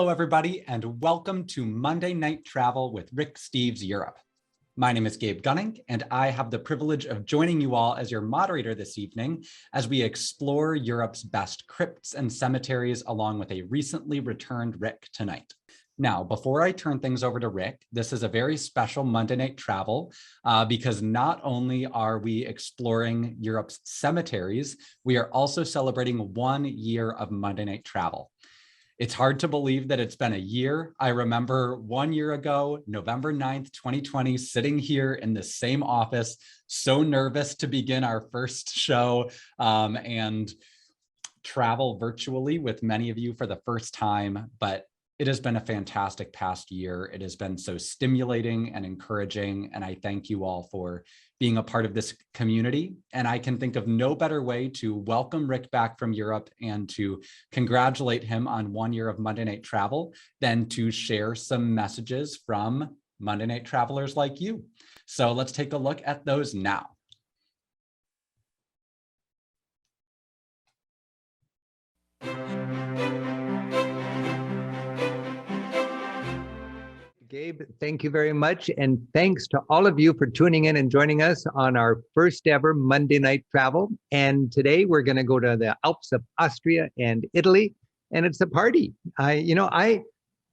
Hello, everybody, and welcome to Monday Night Travel with Rick Steves Europe. My name is Gabe Gunning, and I have the privilege of joining you all as your moderator this evening as we explore Europe's best crypts and cemeteries along with a recently returned Rick tonight. Now, before I turn things over to Rick, this is a very special Monday Night Travel because not only are we exploring Europe's cemeteries, we are also celebrating 1 year of Monday Night Travel. It's hard to believe that it's been a year. I remember 1 year ago, November 9th, 2020, sitting here in the same office, so nervous to begin our first show and travel virtually with many of you for the first time. But it has been a fantastic past year. It has been so stimulating and encouraging, and I thank you all for being a part of this community. And I can think of no better way to welcome Rick back from Europe and to congratulate him on 1 year of Monday Night Travel than to share some messages from Monday Night Travelers like you. So let's take a look at those now. Gabe, thank you very much. And thanks to all of you for tuning in and joining us on our first ever Monday Night Travel. And today we're going to go to the Alps of Austria and Italy, and it's a party. I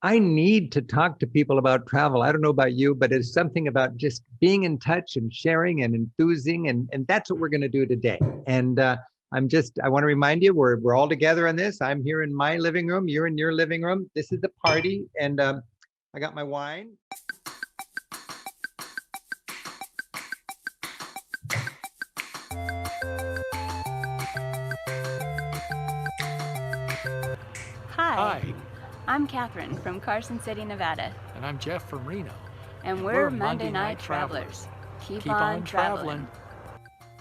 need to talk to people about travel. I don't know about you, but it's something about just being in touch and sharing and enthusing. And that's what we're going to do today. And I want to remind you, we're all together on this. I'm here in my living room. You're in your living room. This is the party. And I got my wine. Hi. I'm Catherine from Carson City, Nevada. And I'm Jeff from Reno. And we're Monday Night Travelers. Keep on traveling.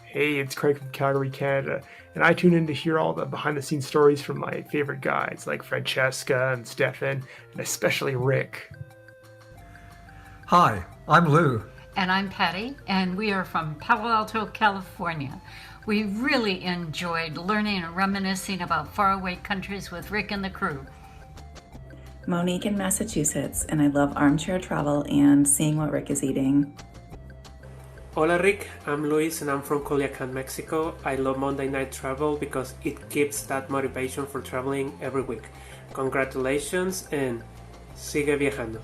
Hey, it's Craig from Calgary, Canada, and I tune in to hear all the behind-the-scenes stories from my favorite guides like Francesca and Stefan, and especially Rick. Hi, I'm Lou. And I'm Patty, and we are from Palo Alto, California. We really enjoyed learning and reminiscing about faraway countries with Rick and the crew. Monique in Massachusetts, and I love armchair travel and seeing what Rick is eating. Hola Rick, I'm Luis and I'm from Culiacan, Mexico. I love Monday Night Travel because it gives that motivation for traveling every week. Congratulations and sigue viajando.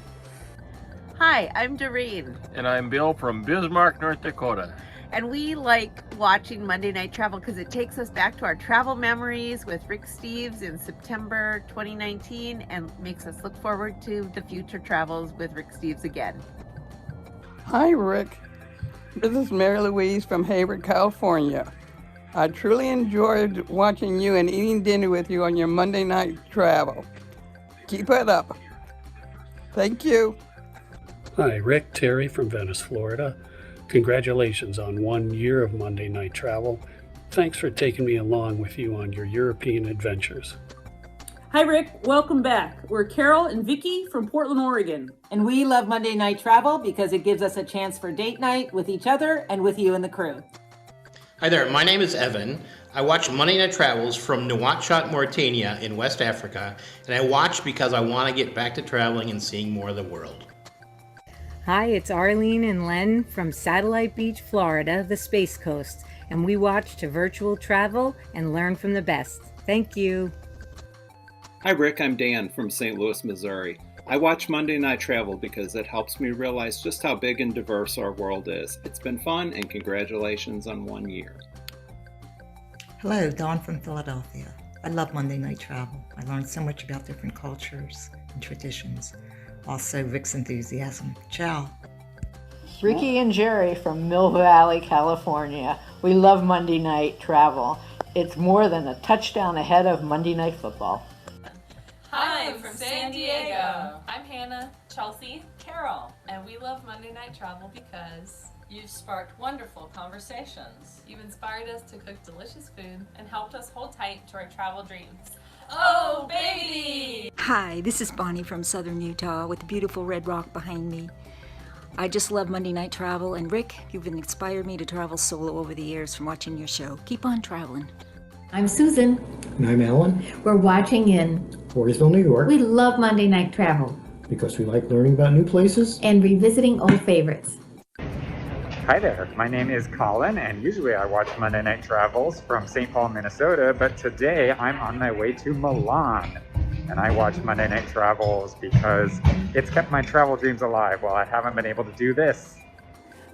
Hi, I'm Doreen. And I'm Bill from Bismarck, North Dakota. And we like watching Monday Night Travel because it takes us back to our travel memories with Rick Steves in September 2019 and makes us look forward to the future travels with Rick Steves again. Hi Rick, this is Mary Louise from Hayward, California. I truly enjoyed watching you and eating dinner with you on your Monday Night Travel. Keep it up. Thank you. Hi, Rick Terry from Venice, Florida. Congratulations on 1 year of Monday Night Travel. Thanks for taking me along with you on your European adventures. Hi, Rick. Welcome back. We're Carol and Vicky from Portland, Oregon. And we love Monday Night Travel because it gives us a chance for date night with each other and with you and the crew. Hi there, my name is Evan. I watch Monday Night Travels from Nouakchott, Mauritania in West Africa, and I watch because I want to get back to traveling and seeing more of the world. Hi, it's Arlene and Len from Satellite Beach, Florida, the Space Coast, and we watch to virtual travel and learn from the best. Thank you. Hi Rick, I'm Dan from St. Louis, Missouri. I watch Monday Night Travel because it helps me realize just how big and diverse our world is. It's been fun, and congratulations on 1 year. Hello, Dawn from Philadelphia. I love Monday Night Travel. I learned so much about different cultures and traditions. Also, Rick's enthusiasm. Ciao. Ricky and Jerry from Mill Valley, California. We love Monday Night Travel. It's more than a touchdown ahead of Monday Night Football. Hi, I'm from San Diego. I'm Hannah, Chelsea, Carol, and we love Monday Night Travel because you've sparked wonderful conversations. You've inspired us to cook delicious food and helped us hold tight to our travel dreams. Oh, baby! Hi, this is Bonnie from Southern Utah with the beautiful Red Rock behind me. I just love Monday Night Travel, and Rick, you've inspired me to travel solo over the years from watching your show. Keep on traveling. I'm Susan. And I'm Alan. We're watching in Voorheesville, New York. We love Monday Night Travel Because we like learning about new places and revisiting old favorites. Hi there, my name is Colin, and usually I watch Monday Night Travels from St. Paul, Minnesota, but today I'm on my way to Milan, and I watch Monday Night Travels because it's kept my travel dreams alive while I haven't been able to do this.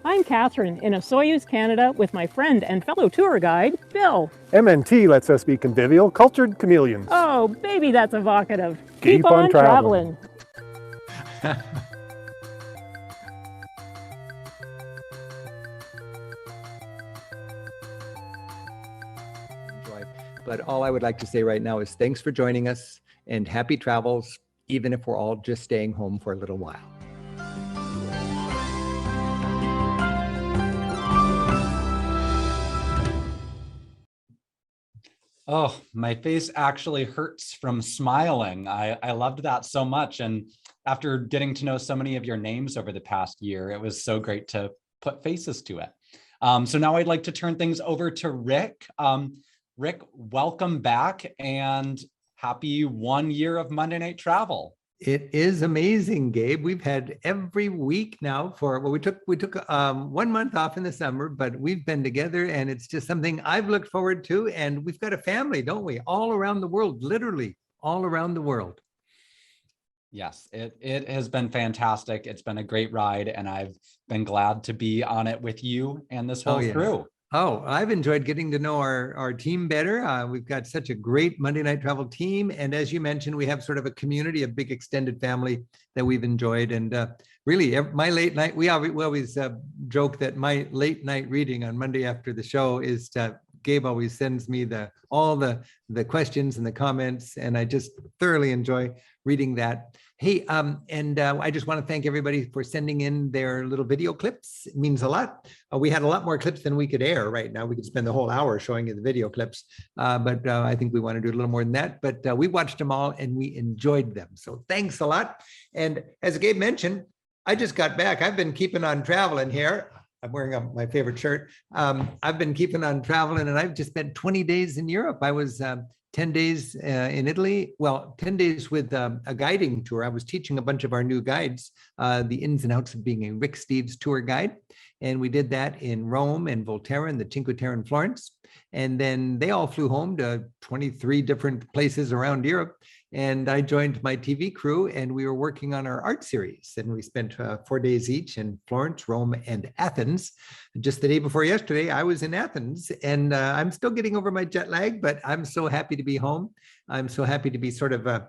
I'm Catherine in Soyuz, Canada, with my friend and fellow tour guide, Bill. MNT lets us be convivial, cultured chameleons. Oh, baby, that's evocative. Keep on traveling. But all I would like to say right now is thanks for joining us and happy travels, even if we're all just staying home for a little while. Oh, my face actually hurts from smiling. I loved that so much. And after getting to know so many of your names over the past year, it was so great to put faces to it. So now I'd like to turn things over to Rick. Rick, welcome back and happy 1 year of Monday Night Travel. It is amazing, Gabe. We've had every week now for, well, we took 1 month off in the summer, but we've been together and it's just something I've looked forward to. And we've got a family, don't we? All around the world, literally all around the world. Yes, it has been fantastic. It's been a great ride and I've been glad to be on it with you and this whole crew. Oh, I've enjoyed getting to know our team better. We've got such a great Monday Night Travel team. And as you mentioned, we have sort of a community, a big extended family that we've enjoyed. And really, my late night, we always joke that my late night reading on Monday after the show is Gabe always sends me all the questions and the comments, and I just thoroughly enjoy reading that. Hey, I just want to thank everybody for sending in their little video clips. It means a lot. We had a lot more clips than we could air right now. We could spend the whole hour showing you the video clips, but I think we want to do a little more than that. But we watched them all and we enjoyed them. So thanks a lot. And as Gabe mentioned, I just got back. I've been keeping on traveling here. I'm wearing my favorite shirt. I've been keeping on traveling and I've just spent 20 days in Europe. I was 10 days in Italy. Well, 10 days with a guiding tour. I was teaching a bunch of our new guides the ins and outs of being a Rick Steves tour guide. And we did that in Rome and Volterra and the Cinque Terre in Florence. And then they all flew home to 23 different places around Europe. And I joined my TV crew and we were working on our art series. And we spent 4 days each in Florence, Rome, and Athens. Just the day before yesterday, I was in Athens and I'm still getting over my jet lag, but I'm so happy to be home. I'm so happy to be sort of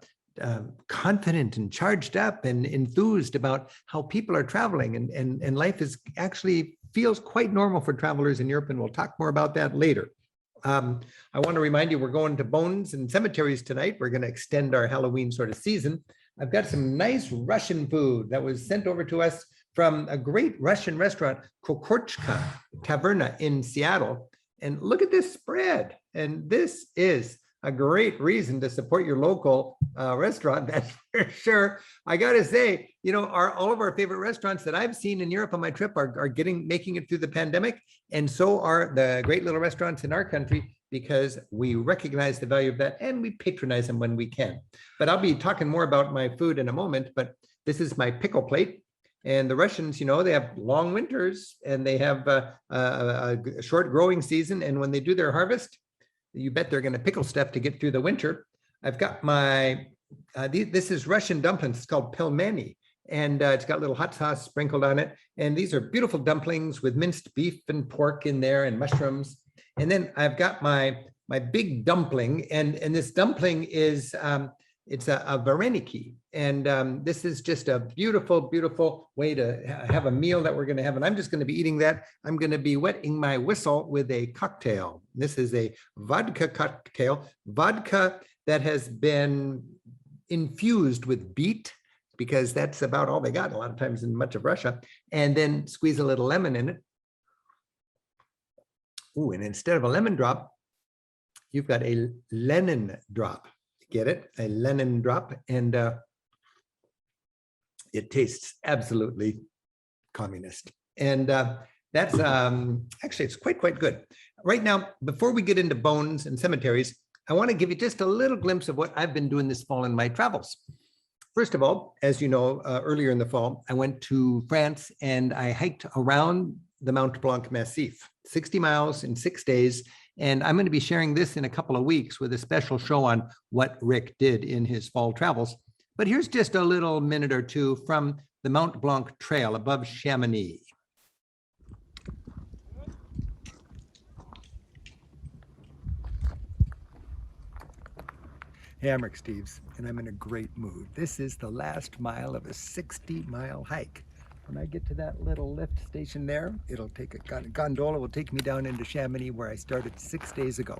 confident and charged up and enthused about how people are traveling and life is actually feels quite normal for travelers in Europe. And we'll talk more about that later. I want to remind you, we're going to Beaune and Cemeteries tonight. We're going to extend our Halloween sort of season. I've got some nice Russian food that was sent over to us from a great Russian restaurant, Kokorchka Taverna in Seattle. And look at this spread. And this is a great reason to support your local restaurant, that's for sure. I got to say, you know, all of our favorite restaurants that I've seen in Europe on my trip are making it through the pandemic. And so are the great little restaurants in our country because we recognize the value of that and we patronize them when we can. But I'll be talking more about my food in a moment, but this is my pickle plate. And the Russians, you know, they have long winters and they have a short growing season. And when they do their harvest, you bet they're going to pickle stuff to get through the winter. I've got my, this is Russian dumplings. It's called pelmeni. And it's got little hot sauce sprinkled on it. And these are beautiful dumplings with minced beef and pork in there and mushrooms. And then I've got my big dumpling. And this dumpling is, it's a vareniki. And this is just a beautiful, beautiful way to have a meal that we're going to have. And I'm just going to be eating that. I'm going to be wetting my whistle with a cocktail. This is a vodka cocktail, vodka that has been infused with beet, because that's about all they got a lot of times in much of Russia. And then squeeze a little lemon in it. Ooh, and instead of a lemon drop, you've got a Lenin drop. Get it? A Lenin drop. And it tastes absolutely communist. And that's actually, it's quite good. Right now, before we get into Bones and Cemeteries, I want to give you just a little glimpse of what I've been doing this fall in my travels. First of all, as you know, earlier in the fall, I went to France and I hiked around the Mont Blanc Massif, 60 miles in 6 days. And I'm going to be sharing this in a couple of weeks with a special show on what Rick did in his fall travels. But here's just a little minute or two from the Mont Blanc Trail above Chamonix. Hey, I'm Rick Steves, and I'm in a great mood. This is the last mile of a 60-mile hike. When I get to that little lift station there, it'll take a gondola will take me down into Chamonix where I started 6 days ago.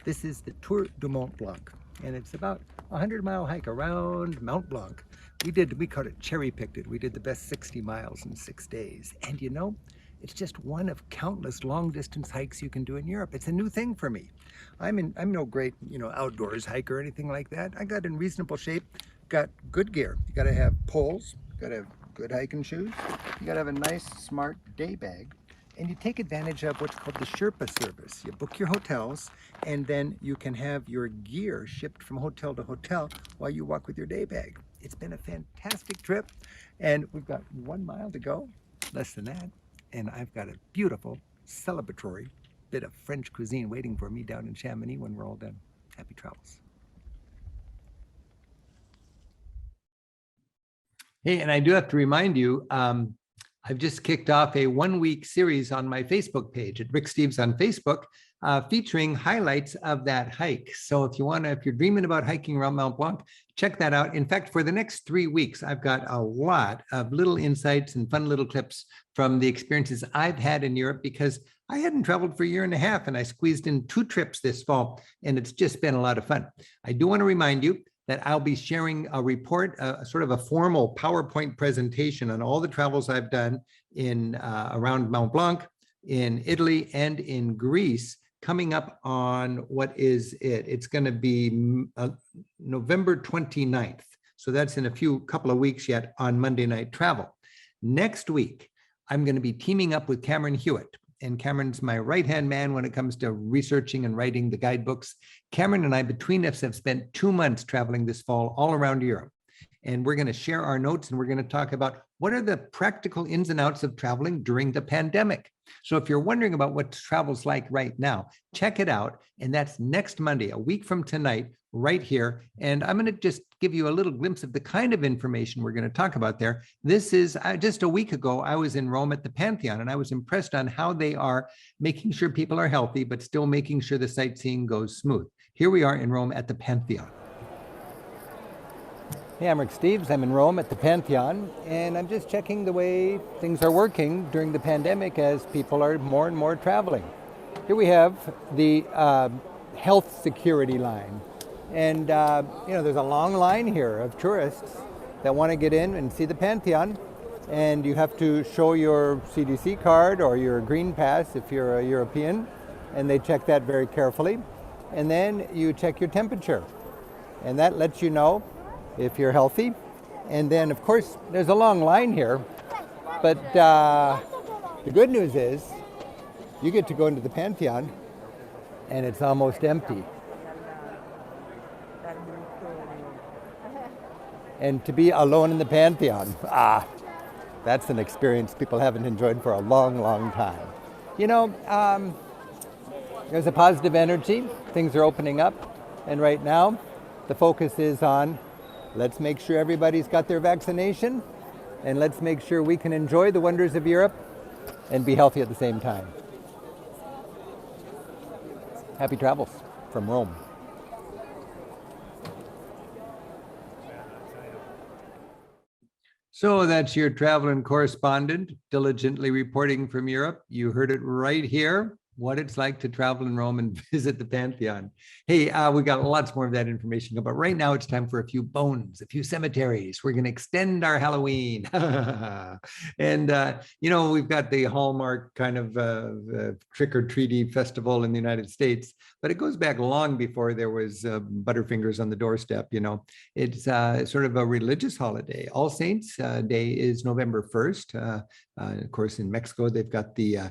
This is the Tour du Mont Blanc, and it's about a 100-mile hike around Mont Blanc. We caught it, cherry-picked it. We did the best 60 miles in 6 days. And you know, it's just one of countless long-distance hikes you can do in Europe. It's a new thing for me. I'm no great, outdoors hiker or anything like that. I got in reasonable shape, got good gear. You gotta have poles, you gotta have good hiking shoes, you gotta have a nice, smart day bag, and you take advantage of what's called the Sherpa service. You book your hotels, and then you can have your gear shipped from hotel to hotel while you walk with your day bag. It's been a fantastic trip, and we've got 1 mile to go, less than that, and I've got a beautiful celebratory bit of French cuisine waiting for me down in Chamonix when we're all done. Happy travels. Hey, and I do have to remind you, I've just kicked off a 1-week series on my Facebook page at Rick Steves on Facebook, featuring highlights of that hike. So if you're dreaming about hiking around Mont Blanc, check that out. In fact, for the next 3 weeks, I've got a lot of little insights and fun little clips from the experiences I've had in Europe, because I hadn't traveled for a year and a half, and I squeezed in 2 trips this fall, and it's just been a lot of fun. I do want to remind you that I'll be sharing a report, sort of a formal PowerPoint presentation on all the travels I've done in around Mont Blanc, in Italy, and in Greece, coming up on it's going to be November 29th. So that's in a couple of weeks yet on Monday Night Travel. Next week, I'm going to be teaming up with Cameron Hewitt. And Cameron's my right-hand man when it comes to researching and writing the guidebooks. Cameron and I, between us, have spent 2 months traveling this fall all around Europe. And we're going to share our notes, and we're going to talk about what are the practical ins and outs of traveling during the pandemic. So if you're wondering about what travel's like right now, check it out. And that's next Monday, a week from tonight, right here. And I'm going to just give you a little glimpse of the kind of information we're going to talk about there. This is just a week ago, I was in Rome at the Pantheon, and I was impressed on how they are making sure people are healthy, but still making sure the sightseeing goes smooth. Here we are in Rome at the Pantheon. Hey, I'm Rick Steves. I'm in Rome at the Pantheon, and I'm just checking the way things are working during the pandemic as people are more and more traveling. Here we have the health security line. And, there's a long line here of tourists that want to get in and see the Pantheon. And you have to show your CDC card or your green pass if you're a European. And they check that very carefully. And then you check your temperature. And that lets you know if you're healthy. And then, of course, there's a long line here. But the good news is you get to go into the Pantheon and it's almost empty. And to be alone in the Pantheon, that's an experience people haven't enjoyed for a long, long time. There's a positive energy. Things are opening up. And right now, the focus is on let's make sure everybody's got their vaccination, and let's make sure we can enjoy the wonders of Europe and be healthy at the same time. Happy travels from Rome. So that's your traveling correspondent, diligently reporting from Europe. You heard it right here, what it's like to travel in Rome and visit the Pantheon. Hey, we got lots more of that information, but right now it's time for a few bones, a few cemeteries. We're going to extend our Halloween. And, we've got the hallmark kind of trick-or-treaty festival in the United States, but it goes back long before there was Butterfingers on the doorstep. It's sort of a religious holiday. All Saints Day is November 1st. Of course, in Mexico, they've got the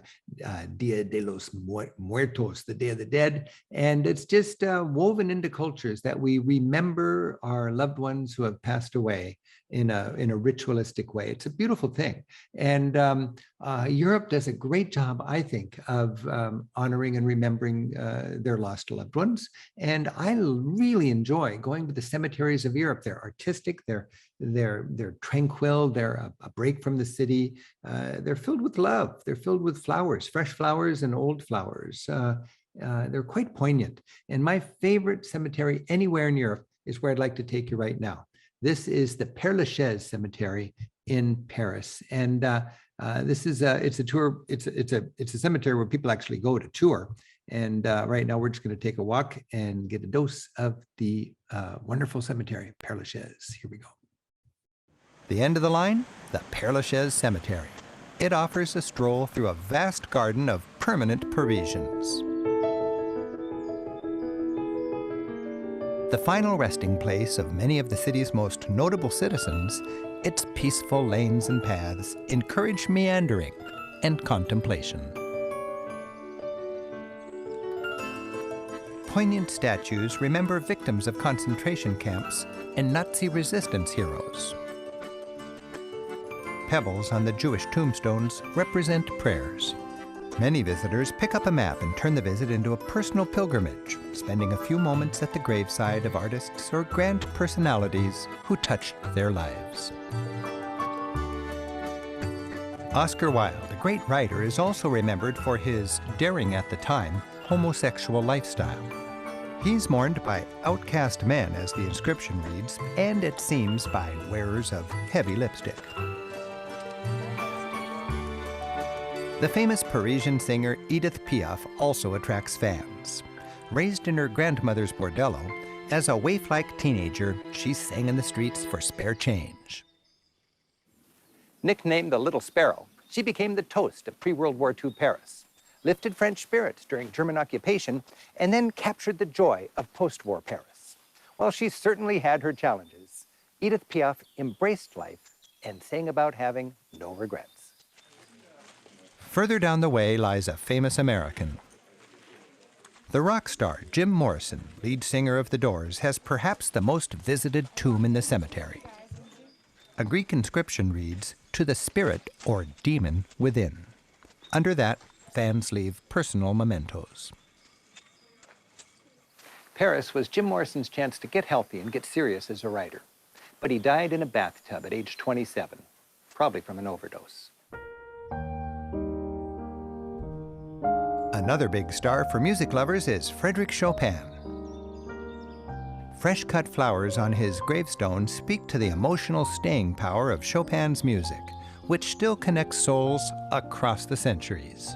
Dia de los Muertos, the Day of the Dead. And it's just woven into cultures that we remember our loved ones who have passed away in a ritualistic way. It's a beautiful thing. And Europe does a great job, I think, of honoring and remembering their lost loved ones. And I really enjoy going to the cemeteries of Europe. They're artistic, they're tranquil, they're a break from the city. They're filled with love, they're filled with flowers, fresh flowers and old flowers. They're quite poignant. And my favorite cemetery anywhere in Europe is where I'd like to take you right now. This is the Père Lachaise Cemetery in Paris. And this is it's a tour, it's a cemetery where people actually go to tour. And right now we're just going to take a walk and get a dose of the wonderful cemetery, Père Lachaise. Here we go. The end of the line, the Père Lachaise Cemetery. It offers a stroll through a vast garden of permanent Parisians. The final resting place of many of the city's most notable citizens, its peaceful lanes and paths encourage meandering and contemplation. Poignant statues remember victims of concentration camps and Nazi resistance heroes. Pebbles on the Jewish tombstones represent prayers. Many visitors pick up a map and turn the visit into a personal pilgrimage, spending a few moments at the graveside of artists or grand personalities who touched their lives. Oscar Wilde, a great writer, is also remembered for his daring at the time homosexual lifestyle. He's mourned by outcast men, as the inscription reads, and it seems by wearers of heavy lipstick. The famous Parisian singer Edith Piaf also attracts fans. Raised in her grandmother's bordello, as a waif-like teenager, she sang in the streets for spare change. Nicknamed the Little Sparrow, she became the toast of pre-World War II Paris, lifted French spirits during German occupation, and then captured the joy of post-war Paris. While she certainly had her challenges, Edith Piaf embraced life and sang about having no regrets. Further down the way lies a famous American. The rock star Jim Morrison, lead singer of The Doors, has perhaps the most visited tomb in the cemetery. A Greek inscription reads, "To the spirit or demon within." Under that, fans leave personal mementos. Paris was Jim Morrison's chance to get healthy and get serious as a writer. But he died in a bathtub at age 27, probably from an overdose. Another big star for music lovers is Frédéric Chopin. Fresh-cut flowers on his gravestone speak to the emotional staying power of Chopin's music, which still connects souls across the centuries.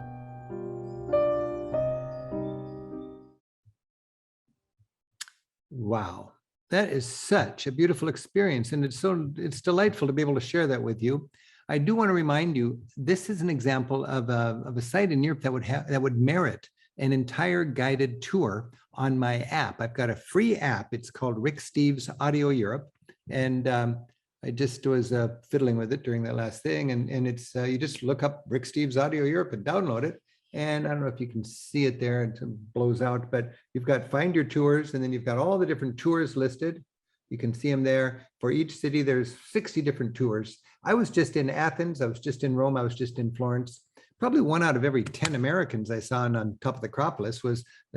Wow, that is such a beautiful experience, and it's delightful to be able to share that with you. I do want to remind you, this is an example of a site in Europe that would merit an entire guided tour on my app. I've got a free app. It's called Rick Steves Audio Europe, and I just was fiddling with it during that last thing, and it's you just look up Rick Steves Audio Europe and download it. And I don't know if you can see it there, it blows out, but you've got Find Your Tours, and then you've got all the different tours listed. You can see them there. For each city, there's 60 different tours. I was just in Athens, I was just in Rome, I was just in Florence. Probably 1 out of every 10 Americans I saw on top of the Acropolis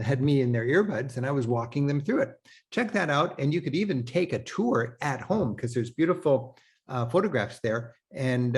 had me in their earbuds, and I was walking them through it. Check that out, and you could even take a tour at home because there's beautiful photographs there, and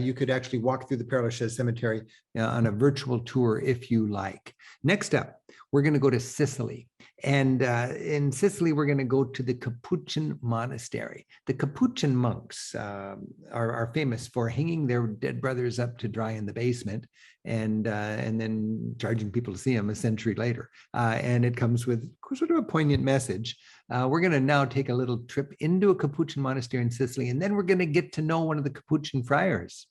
you could actually walk through the Père Lachaise Cemetery on a virtual tour if you like. Next up, we're going to go to Sicily. And in Sicily, we're going to go to the Capuchin monastery. The Capuchin monks are famous for hanging their dead brothers up to dry in the basement and then charging people to see them a century later. And it comes with sort of a poignant message. We're going to now take a little trip into a Capuchin monastery in Sicily, and then we're going to get to know one of the Capuchin friars.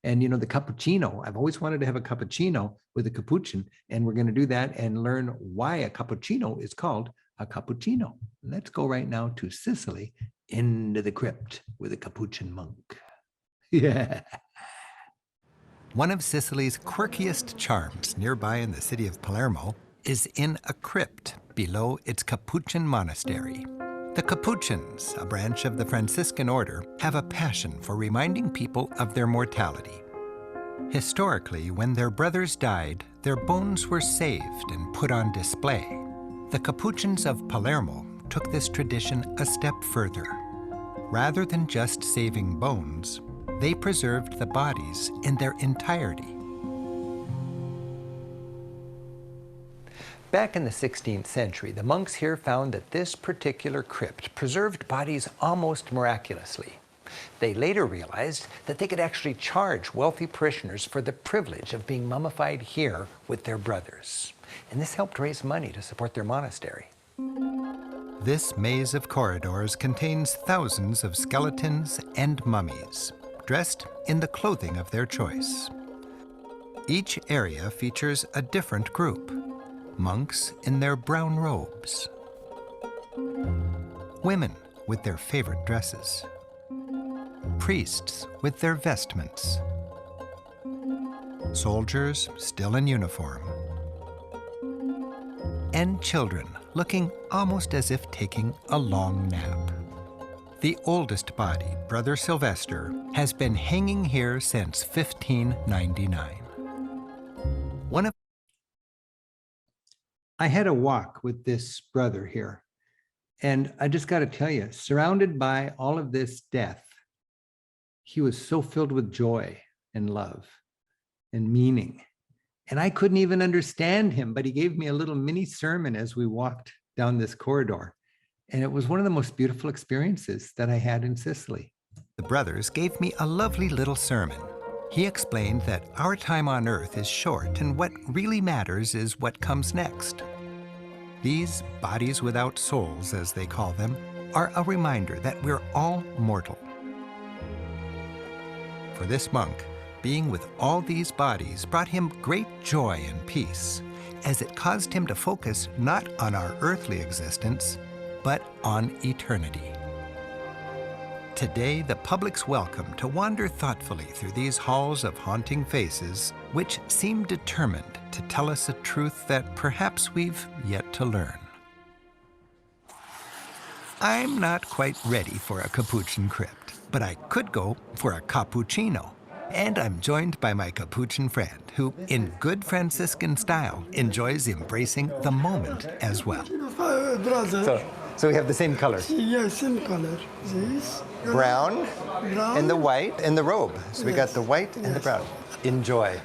And, you know, the cappuccino, I've always wanted to have a cappuccino with a Capuchin, and we're going to do that and learn why a cappuccino is called a cappuccino. Let's go right now to Sicily, into the crypt with a Capuchin monk. Yeah. One of Sicily's quirkiest charms, nearby in the city of Palermo, is in a crypt below its Capuchin monastery. The Capuchins, a branch of the Franciscan order, have a passion for reminding people of their mortality. Historically, when their brothers died, their bones were saved and put on display. The Capuchins of Palermo took this tradition a step further. Rather than just saving bones, they preserved the bodies in their entirety. Back in the 16th century, the monks here found that this particular crypt preserved bodies almost miraculously. They later realized that they could actually charge wealthy parishioners for the privilege of being mummified here with their brothers. And this helped raise money to support their monastery. This maze of corridors contains thousands of skeletons and mummies, dressed in the clothing of their choice. Each area features a different group. Monks in their brown robes. Women with their favorite dresses. Priests with their vestments. Soldiers still in uniform. And children looking almost as if taking a long nap. The oldest body, Brother Sylvester, has been hanging here since 1599. I had a walk with this brother here, and I just got to tell you, surrounded by all of this death, he was so filled with joy and love and meaning. And I couldn't even understand him, but he gave me a little mini sermon as we walked down this corridor. And it was one of the most beautiful experiences that I had in Sicily. The brothers gave me a lovely little sermon. He explained that our time on earth is short and what really matters is what comes next. These bodies without souls, as they call them, are a reminder that we're all mortal. For this monk, being with all these bodies brought him great joy and peace, as it caused him to focus not on our earthly existence, but on eternity. Today, the public's welcome to wander thoughtfully through these halls of haunting faces, which seem determined to tell us a truth that perhaps we've yet to learn. I'm not quite ready for a Capuchin crypt, but I could go for a cappuccino. And I'm joined by my Capuchin friend, who, in good Franciscan style, enjoys embracing the moment as well. So we have the same color. Yes, same color. This Brown, and the white, and the robe. So we got the white and the brown. Enjoy.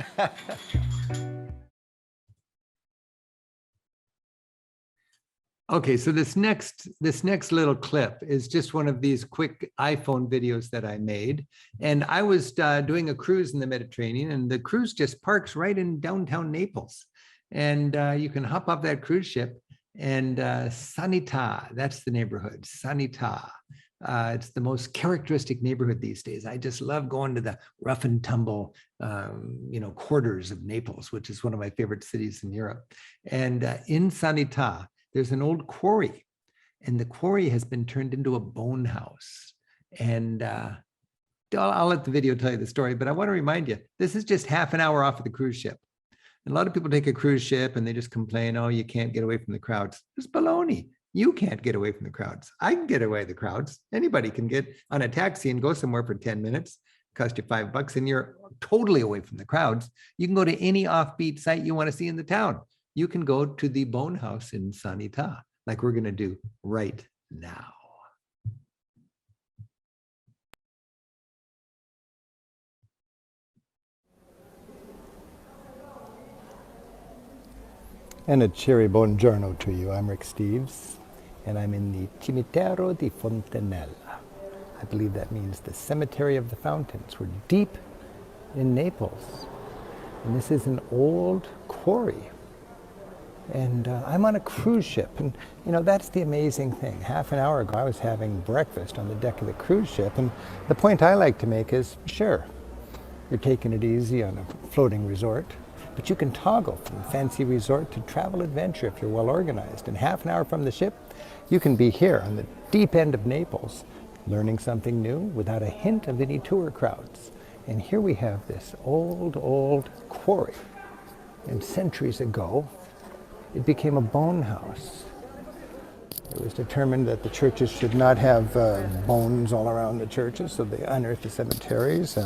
Okay, so this next little clip is just one of these quick iPhone videos that I made. And I was doing a cruise in the Mediterranean, and the cruise just parks right in downtown Naples. And you can hop off that cruise ship, and Sanità, that's the neighborhood, Sanità. It's the most characteristic neighborhood these days. I just love going to the rough and tumble, quarters of Naples, which is one of my favorite cities in Europe. And in Sanità, there's an old quarry, and the quarry has been turned into a bone house. And I'll let the video tell you the story, but I want to remind you, this is just half an hour off of the cruise ship. And a lot of people take a cruise ship and they just complain, oh, you can't get away from the crowds. It's baloney. You can't get away from the crowds. I can get away from the crowds. Anybody can get on a taxi and go somewhere for 10 minutes, cost you $5, and you're totally away from the crowds. You can go to any offbeat site you want to see in the town. You can go to the bone house in Sanità, like we're going to do right now. And a cheery buongiorno to you. I'm Rick Steves, and I'm in the Cimitero di Fontanella. I believe that means the Cemetery of the Fountains. We're deep in Naples, and this is an old quarry. And I'm on a cruise ship, and that's the amazing thing. Half an hour ago, I was having breakfast on the deck of the cruise ship, and the point I like to make is, sure, you're taking it easy on a floating resort, but you can toggle from fancy resort to travel adventure if you're well organized. And half an hour from the ship, you can be here on the deep end of Naples, learning something new without a hint of any tour crowds. And here we have this old quarry. And centuries ago, it became a bone house. It was determined that the churches should not have bones all around the churches, so they unearthed the cemeteries.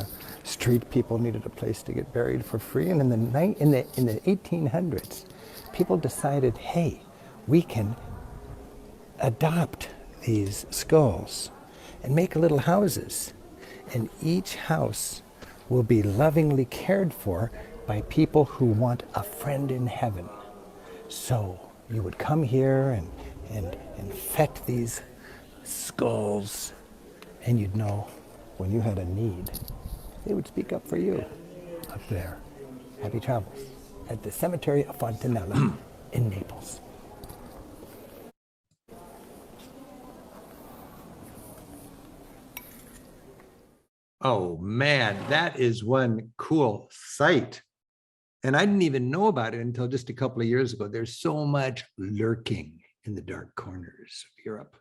Street people needed a place to get buried for free. And in the 1800s, people decided, hey, we can adopt these skulls and make little houses. And each house will be lovingly cared for by people who want a friend in heaven. So you would come here and fet these skulls, and you'd know when you had a need, they would speak up for you up there. Happy travels at the Cemetery of Fontanella in Naples. Oh man, that is one cool sight. And I didn't even know about it until just a couple of years ago. There's so much lurking in the dark corners of Europe.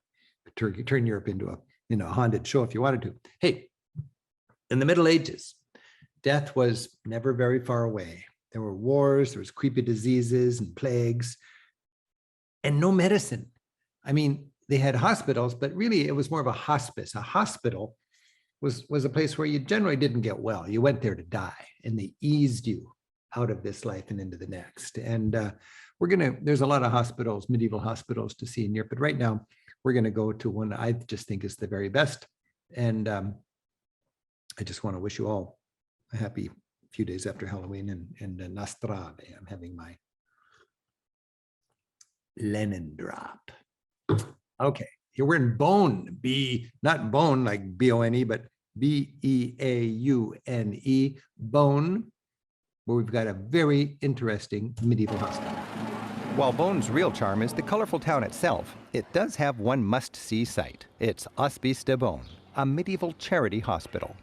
Turn Europe into a haunted show if you wanted to. Hey, in the Middle Ages, death was never very far away. There were wars, there was creepy diseases and plagues, and no medicine. I mean, they had hospitals, but really it was more of a hospice. A hospital was a place where you generally didn't get well. You went there to die, and they eased you out of this life and into the next. And there's a lot of hospitals, medieval hospitals to see in Europe, but right now we're gonna go to one I just think is the very best. And I just wanna wish you all a happy few days after Halloween and Nastrave. I'm having my Lenin drop. Okay, here we're in Beaune, not bone like B-O-N-E, but B-E-A-U-N-E, Beaune, where we've got a very interesting medieval hospital. While Beaune's real charm is the colorful town itself, it does have one must-see sight. It's Hospice de Beaune, a medieval charity hospital.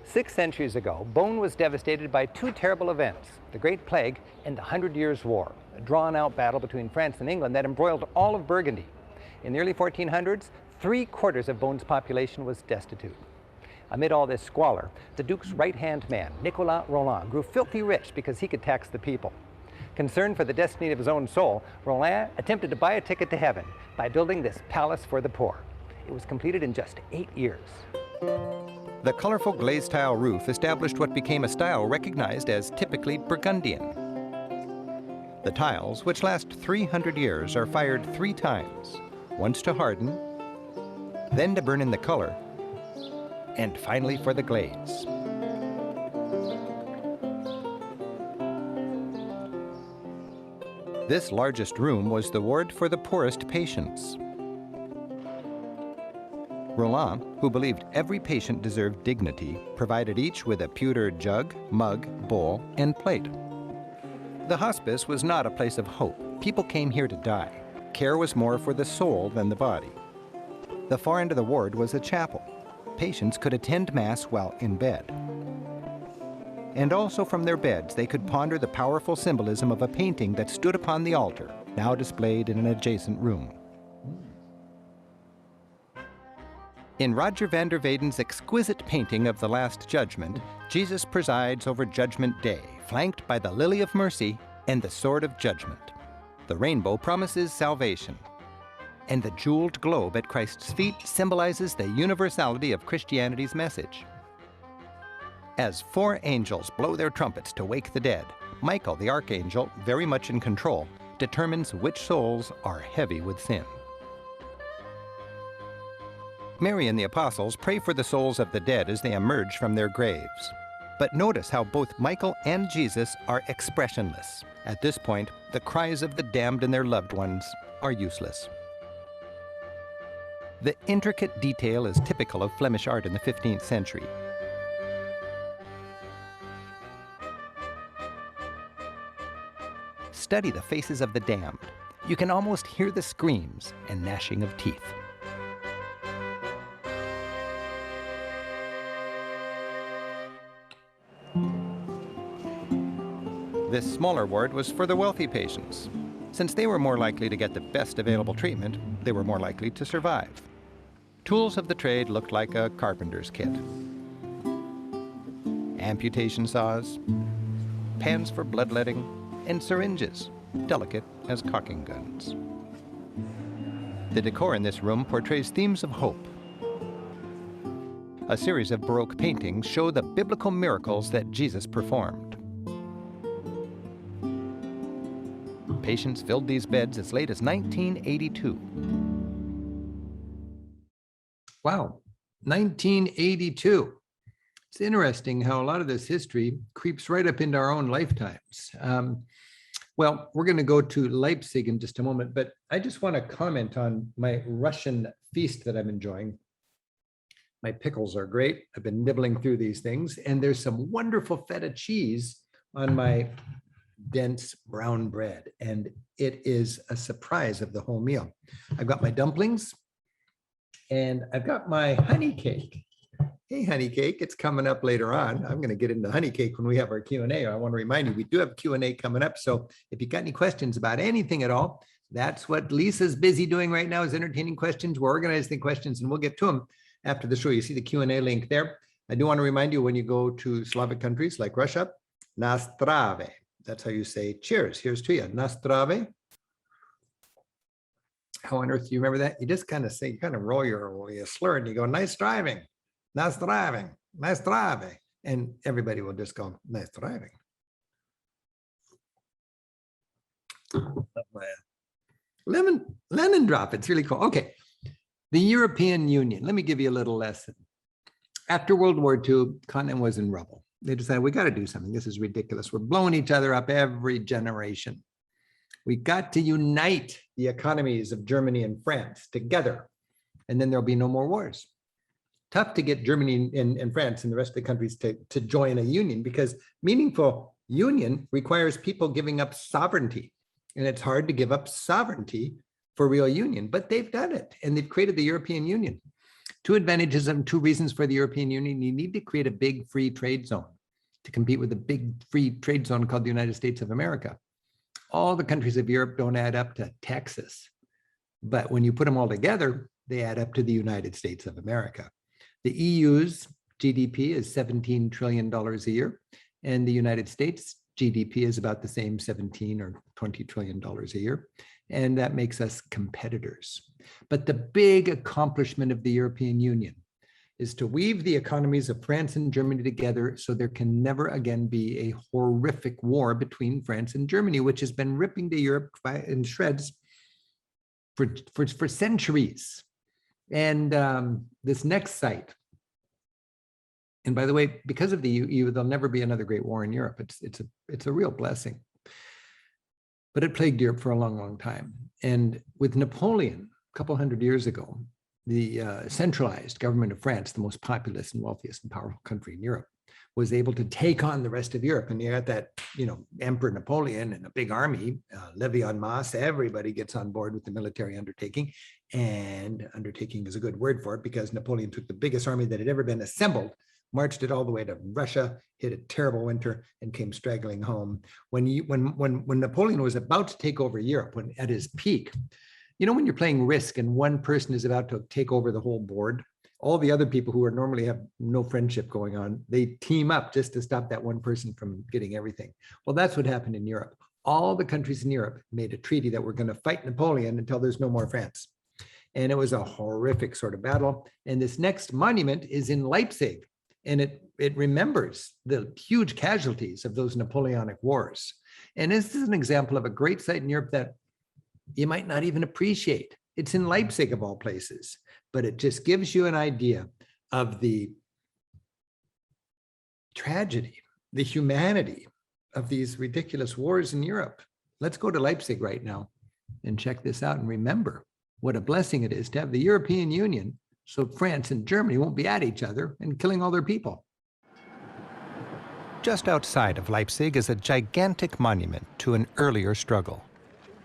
6 centuries ago, Beaune was devastated by 2 terrible events, the Great Plague and the 100 Years' War, a drawn-out battle between France and England that embroiled all of Burgundy. In the early 1400s, 3/4 of Beaune's population was destitute. Amid all this squalor, the Duke's right-hand man, Nicolas Roland, grew filthy rich because he could tax the people. Concerned for the destiny of his own soul, Roland attempted to buy a ticket to heaven by building this palace for the poor. It was completed in just 8 years. The colorful glazed tile roof established what became a style recognized as typically Burgundian. The tiles, which last 300 years, are fired 3 times, once to harden, then to burn in the color, and finally for the glaze. This largest room was the ward for the poorest patients. Roland, who believed every patient deserved dignity, provided each with a pewter jug, mug, bowl, and plate. The hospice was not a place of hope. People came here to die. Care was more for the soul than the body. The far end of the ward was a chapel. Patients could attend Mass while in bed. And also from their beds, they could ponder the powerful symbolism of a painting that stood upon the altar, now displayed in an adjacent room. In Roger van der Weyden's exquisite painting of the Last Judgment, Jesus presides over Judgment Day, flanked by the Lily of Mercy and the Sword of Judgment. The rainbow promises salvation, and the jeweled globe at Christ's feet symbolizes the universality of Christianity's message. As 4 angels blow their trumpets to wake the dead, Michael, the archangel, very much in control, determines which souls are heavy with sin. Mary and the apostles pray for the souls of the dead as they emerge from their graves. But notice how both Michael and Jesus are expressionless. At this point, the cries of the damned and their loved ones are useless. The intricate detail is typical of Flemish art in the 15th century. Study the faces of the damned. You can almost hear the screams and gnashing of teeth. This smaller ward was for the wealthy patients. Since they were more likely to get the best available treatment, they were more likely to survive. Tools of the trade looked like a carpenter's kit. amputation saws, pans for bloodletting, and syringes, delicate as caulking guns. The decor in this room portrays themes of hope. A series of Baroque paintings show the biblical miracles that Jesus performed. Patients filled these beds as late as 1982. Wow, 1982. It's interesting how a lot of this history creeps right up into our own lifetimes. Well, we're going to go to Leipzig in just a moment, but I just want to comment on my Russian feast that I'm enjoying. My pickles are great. I've been nibbling through these things, and there's some wonderful feta cheese on my dense brown bread, and it is a surprise of the whole meal. I've got my dumplings, and I've got my honey cake. Hey, honey cake, it's coming up later on. I'm going to get into honey cake when we have our Q&A. I want to remind you, we do have Q&A coming up. So if you got any questions about anything at all, that's what Lisa's busy doing right now, is entertaining questions. We're organizing questions, and we'll get to them after the show. You see the Q&A link there. I do want to remind you, when you go to Slavic countries like Russia, na zdrave. That's how you say cheers. Here's to you. Na zdrave. How on earth do you remember that? You just kind of say, you kind of roll your slur and you go, nice driving. Nice driving, nice driving. And everybody will just go, nice driving. Lemon drop, it's really cool. Okay, the European Union. Let me give you a little lesson. After World War II, the continent was in rubble. They decided, we got to do something. This is ridiculous. We're blowing each other up every generation. We got to unite the economies of Germany and France together, and then there'll be no more wars. Tough to get Germany and France and the rest of the countries to join a union, because meaningful union requires people giving up sovereignty. And it's hard to give up sovereignty for real union, but they've done it, and they've created the European Union. Two advantages and two reasons for the European Union. You need to create a big free trade zone to compete with a big free trade zone called the United States of America. All the countries of Europe don't add up to Texas, but when you put them all together, they add up to the United States of America. The EU's GDP is $17 trillion a year, and the United States GDP is about the same, 17 or $20 trillion a year, and that makes us competitors. But the big accomplishment of the European Union is to weave the economies of France and Germany together so there can never again be a horrific war between France and Germany, which has been ripping the Europe in shreds for centuries. And this next site, and by the way, because of the EU, there'll never be another great war in Europe. It's a real blessing. But it plagued Europe for a long, long time. And with Napoleon, a couple hundred years ago, the centralized government of France, the most populous and wealthiest and powerful country in Europe, was able to take on the rest of Europe. And you got that, Emperor Napoleon and a big army, levy en masse, everybody gets on board with the military undertaking. And undertaking is a good word for it, because Napoleon took the biggest army that had ever been assembled, marched it all the way to Russia, hit a terrible winter, and came straggling home. When Napoleon was about to take over Europe, when at his peak, when you're playing Risk and one person is about to take over the whole board, all the other people who are normally have no friendship going on, they team up just to stop that one person from getting everything. Well, that's what happened in Europe. All the countries in Europe made a treaty that we're going to fight Napoleon until there's no more France. And it was a horrific sort of battle. And this next monument is in Leipzig, and it remembers the huge casualties of those Napoleonic wars. And this is an example of a great site in Europe that you might not even appreciate. It's in Leipzig of all places, but it just gives you an idea of the tragedy, the humanity of these ridiculous wars in Europe. Let's go to Leipzig right now and check this out and remember what a blessing it is to have the European Union, so France and Germany won't be at each other and killing all their people. Just outside of Leipzig is a gigantic monument to an earlier struggle.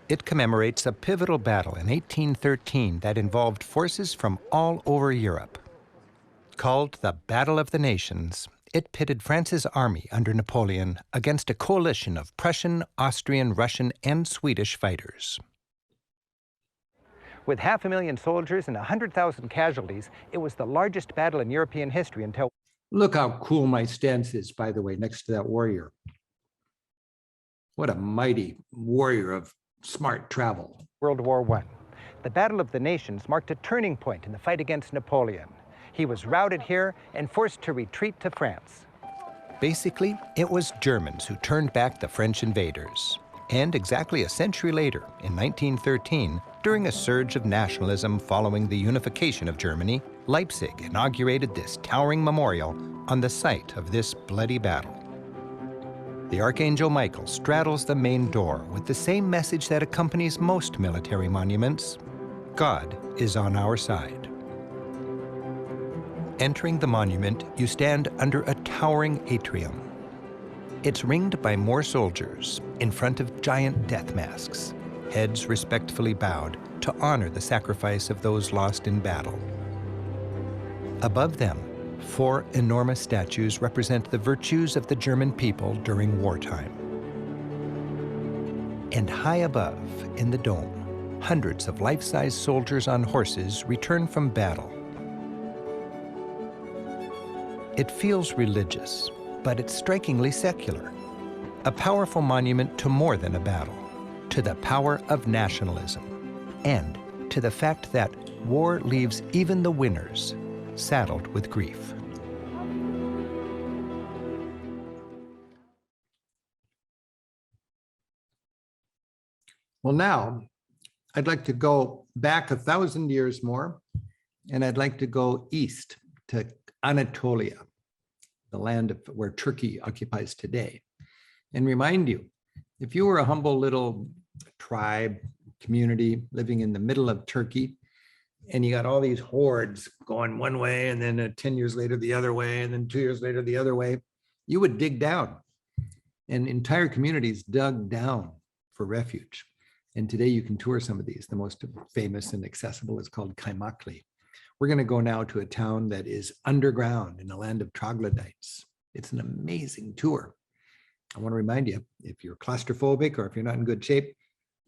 It commemorates a pivotal battle in 1813 that involved forces from all over Europe. Called the Battle of the Nations, it pitted France's army under Napoleon against a coalition of Prussian, Austrian, Russian, and Swedish fighters. With 500,000 soldiers and 100,000 casualties, it was the largest battle in European history until Look how cool my stance is, by the way, next to that warrior. What a mighty warrior of smart travel. World War I. The Battle of the Nations marked a turning point in the fight against Napoleon. He was routed here and forced to retreat to France. Basically, it was Germans who turned back the French invaders. And exactly a century later, in 1913, during a surge of nationalism following the unification of Germany, Leipzig inaugurated this towering memorial on the site of this bloody battle. The Archangel Michael straddles the main door with the same message that accompanies most military monuments: God is on our side. Entering the monument, you stand under a towering atrium. It's ringed by more soldiers in front of giant death masks, heads respectfully bowed to honor the sacrifice of those lost in battle. Above them, 4 enormous statues represent the virtues of the German people during wartime. And high above, in the dome, hundreds of life-size soldiers on horses return from battle. It feels religious, but it's strikingly secular. A powerful monument to more than a battle, to the power of nationalism, and to the fact that war leaves even the winners saddled with grief. Well, now I'd like to go back 1,000 years more, and I'd like to go east to Anatolia, the land of where Turkey occupies today, and remind you, if you were a humble little tribe, community living in the middle of Turkey, and you got all these hordes going one way, and then 10 years later the other way, and then 2 years later the other way, you would dig down, and entire communities dug down for refuge. And today you can tour some of these. The most famous and accessible is called Kaymakli. We're going to go now to a town that is underground in the land of troglodytes. It's an amazing tour. I want to remind you, if you're claustrophobic or if you're not in good shape,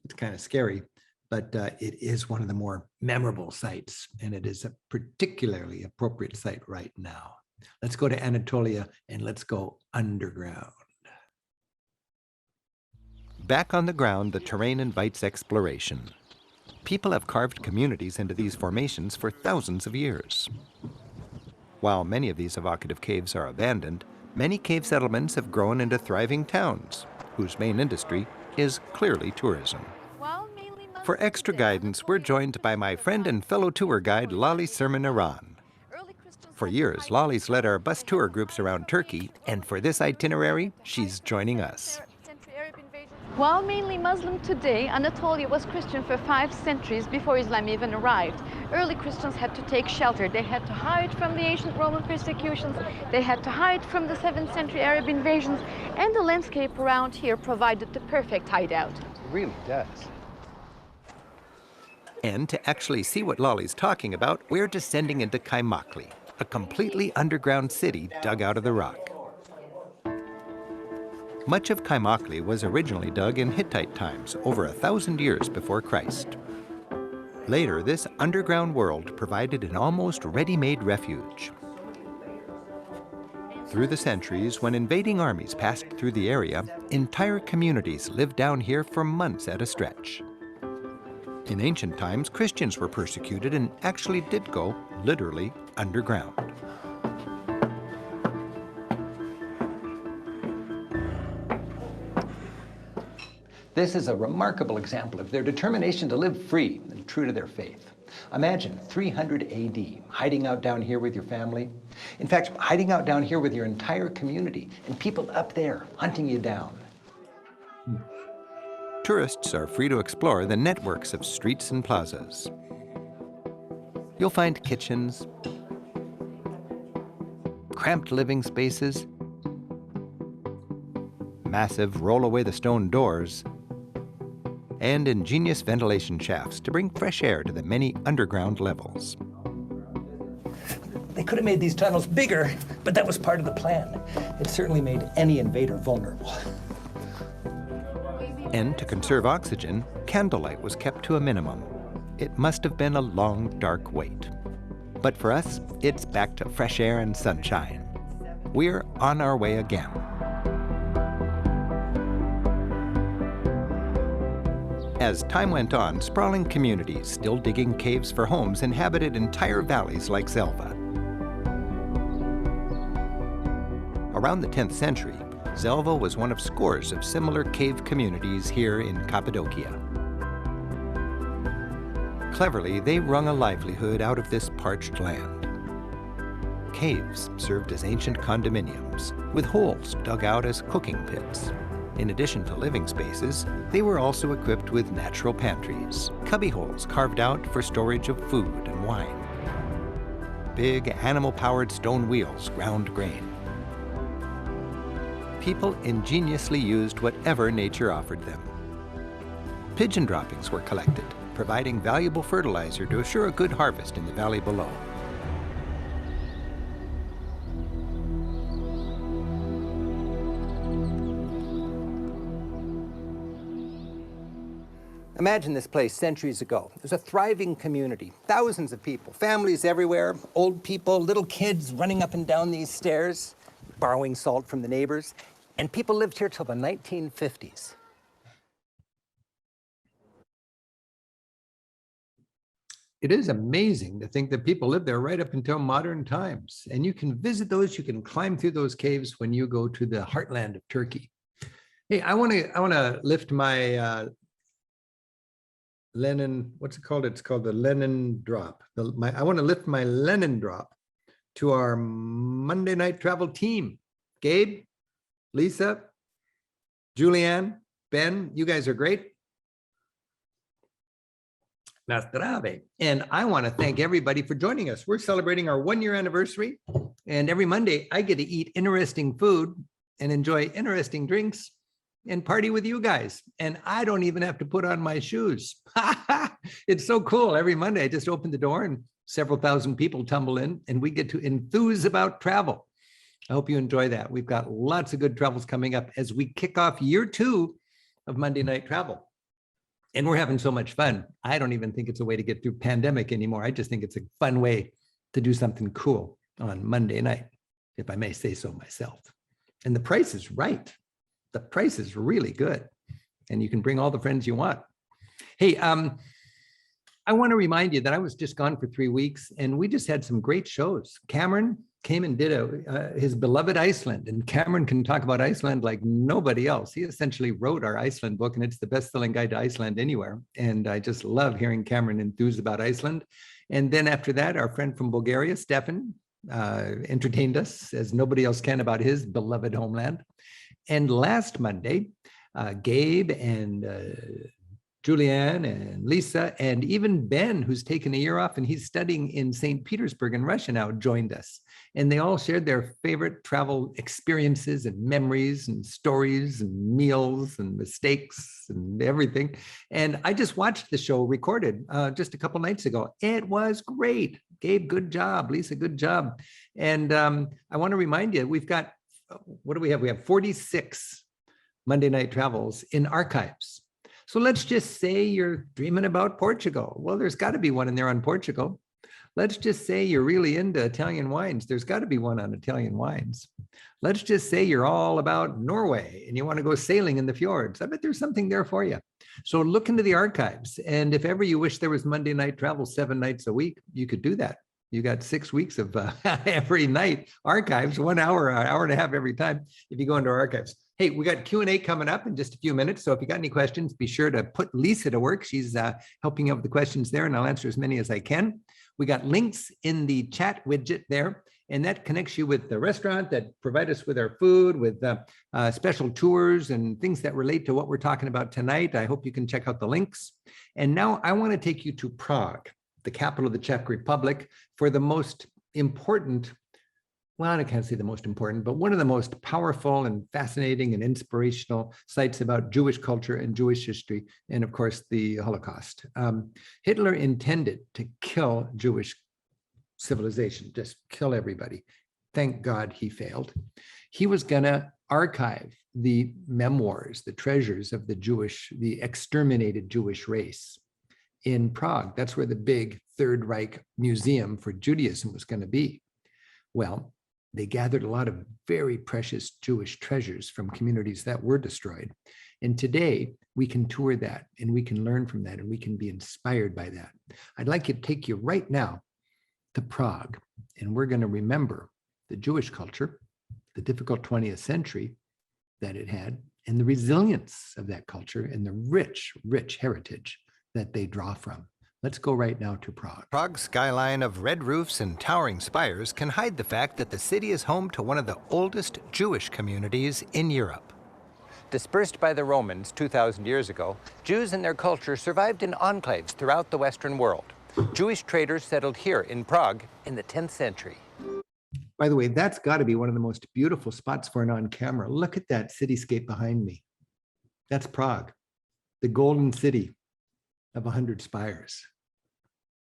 it's kind of scary, but it is one of the more memorable sites, and it is a particularly appropriate site right now. Let's go to Anatolia and let's go underground. Back on the ground, the terrain invites exploration. People have carved communities into these formations for thousands of years. While many of these evocative caves are abandoned, many cave settlements have grown into thriving towns, whose main industry is clearly tourism. For extra guidance, we're joined by my friend and fellow tour guide, Lali Sermon-Aran. For years, Lali's led our bus tour groups around Turkey, and for this itinerary, she's joining us. While mainly Muslim today, Anatolia was Christian for 5 centuries before Islam even arrived. Early Christians had to take shelter. They had to hide from the ancient Roman persecutions. They had to hide from the 7th century Arab invasions. And the landscape around here provided the perfect hideout. It really does. And to actually see what Lali's talking about, we're descending into Kaymakli, a completely underground city dug out of the rock. Much of Kaymakli was originally dug in Hittite times, over 1,000 years before Christ. Later, this underground world provided an almost ready-made refuge. Through the centuries, when invading armies passed through the area, entire communities lived down here for months at a stretch. In ancient times, Christians were persecuted and actually did go, literally, underground. This is a remarkable example of their determination to live free and true to their faith. Imagine 300 AD, hiding out down here with your family. In fact, hiding out down here with your entire community, and people up there hunting you down. Tourists are free to explore the networks of streets and plazas. You'll find kitchens, cramped living spaces, massive roll-away-the-stone doors, and ingenious ventilation shafts to bring fresh air to the many underground levels. They could have made these tunnels bigger, but that was part of the plan. It certainly made any invader vulnerable. And to conserve oxygen, candlelight was kept to a minimum. It must have been a long, dark wait. But for us, it's back to fresh air and sunshine. We're on our way again. As time went on, sprawling communities still digging caves for homes inhabited entire valleys like Zelva. Around the 10th century, Zelva was one of scores of similar cave communities here in Cappadocia. Cleverly, they wrung a livelihood out of this parched land. Caves served as ancient condominiums, with holes dug out as cooking pits. In addition to living spaces, they were also equipped with natural pantries, cubbyholes carved out for storage of food and wine. Big animal-powered stone wheels ground grain. People ingeniously used whatever nature offered them. Pigeon droppings were collected, providing valuable fertilizer to assure a good harvest in the valley below. Imagine this place centuries ago. It was a thriving community, thousands of people, families everywhere, old people, little kids running up and down these stairs, borrowing salt from the neighbors, and people lived here till the 1950s. It is amazing to think that people lived there right up until modern times. And you can visit those, you can climb through those caves when you go to the heartland of Turkey. Hey, I want to lift my Lenin, what's it called? It's called the Lenin drop. I want to lift my Lenin drop to our Monday Night Travel team. Gabe, Lisa, Julianne, Ben, you guys are great. Nastrave. And I want to thank everybody for joining us. We're celebrating our 1-year anniversary. And every Monday, I get to eat interesting food and enjoy interesting drinks and party with you guys. And I don't even have to put on my shoes. It's so cool. Every Monday, I just open the door and several thousand people tumble in and we get to enthuse about travel. I hope you enjoy that. We've got lots of good travels coming up as we kick off year 2 of Monday Night Travel. And we're having so much fun. I don't even think it's a way to get through pandemic anymore. I just think it's a fun way to do something cool on Monday night, if I may say so myself. And the price is right. The price is really good. And you can bring all the friends you want. Hey, I want to remind you that I was just gone for 3 weeks and we just had some great shows. Cameron came and did his beloved Iceland, and Cameron can talk about Iceland like nobody else. He essentially wrote our Iceland book, and it's the best-selling guide to Iceland anywhere. And I just love hearing Cameron enthuse about Iceland. And then after that, our friend from Bulgaria, Stefan, entertained us as nobody else can about his beloved homeland. And last Monday, Gabe and Julianne and Lisa and even Ben, who's taken a year off and he's studying in St. Petersburg in Russia now, joined us. And they all shared their favorite travel experiences and memories and stories and meals and mistakes and everything. And I just watched the show recorded just a couple nights ago. It was great. Gabe, good job. Lisa, good job. And I want to remind you, we've got, what do we have? We have 46 Monday Night Travels in archives. So let's just say you're dreaming about Portugal. Well, there's got to be one in there on Portugal. Let's just say you're really into Italian wines. There's got to be one on Italian wines. Let's just say you're all about Norway and you want to go sailing in the fjords. I bet there's something there for you. So look into the archives. And if ever you wish there was Monday Night Travel 7 nights a week, you could do that. You got 6 weeks of every night archives, 1 hour, an hour and a half every time if you go into our archives. Hey, we got Q&A coming up in just a few minutes. So if you got any questions, be sure to put Lisa to work. She's helping out with the questions there, and I'll answer as many as I can. We got links in the chat widget there, and that connects you with the restaurant that provide us with our food, with special tours and things that relate to what we're talking about tonight. I hope you can check out the links. And now I want to take you to Prague, the capital of the Czech Republic, for the most important, well, I can't say the most important, but one of the most powerful and fascinating and inspirational sites about Jewish culture and Jewish history, and of course, the Holocaust. Hitler intended to kill Jewish civilization, just kill everybody. Thank God he failed. He was gonna archive the memoirs, the treasures of the exterminated Jewish race in Prague. That's where the big Third Reich Museum for Judaism was gonna be. Well, They gathered a lot of very precious Jewish treasures from communities that were destroyed. And today we can tour that and we can learn from that and we can be inspired by that. I'd like to take you right now to Prague, and we're going to remember the Jewish culture, the difficult 20th century that it had, and the resilience of that culture and the rich, rich heritage that they draw from. Let's go right now to Prague. Prague's skyline of red roofs and towering spires can hide the fact that the city is home to one of the oldest Jewish communities in Europe. Dispersed by the Romans 2,000 years ago, Jews and their culture survived in enclaves throughout the Western world. Jewish traders settled here in Prague in the 10th century. By the way, that's got to be one of the most beautiful spots for an on-camera. Look at that cityscape behind me. That's Prague, the golden city of 100 spires,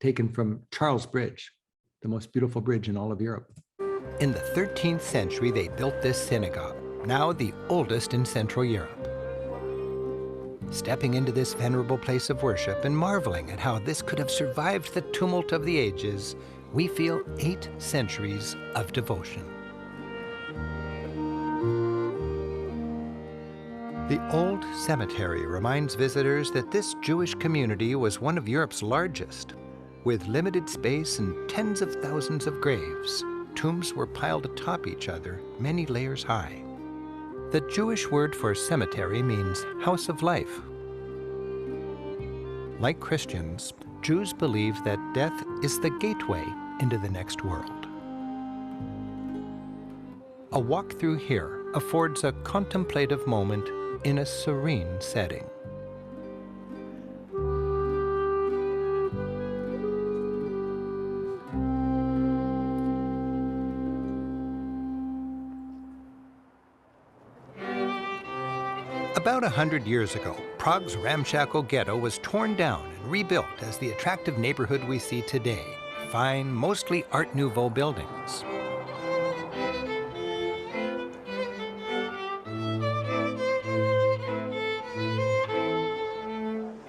taken from Charles Bridge, the most beautiful bridge in all of Europe. In the 13th century, they built this synagogue, now the oldest in Central Europe. Stepping into this venerable place of worship and marveling at how this could have survived the tumult of the ages, we feel 8 centuries of devotion. The old cemetery reminds visitors that this Jewish community was one of Europe's largest. With limited space and tens of thousands of graves, tombs were piled atop each other, many layers high. The Jewish word for cemetery means house of life. Like Christians, Jews believe that death is the gateway into the next world. A walk through here affords a contemplative moment in a serene setting. About 100 years ago, Prague's ramshackle ghetto was torn down and rebuilt as the attractive neighborhood we see today. Fine, mostly Art Nouveau buildings.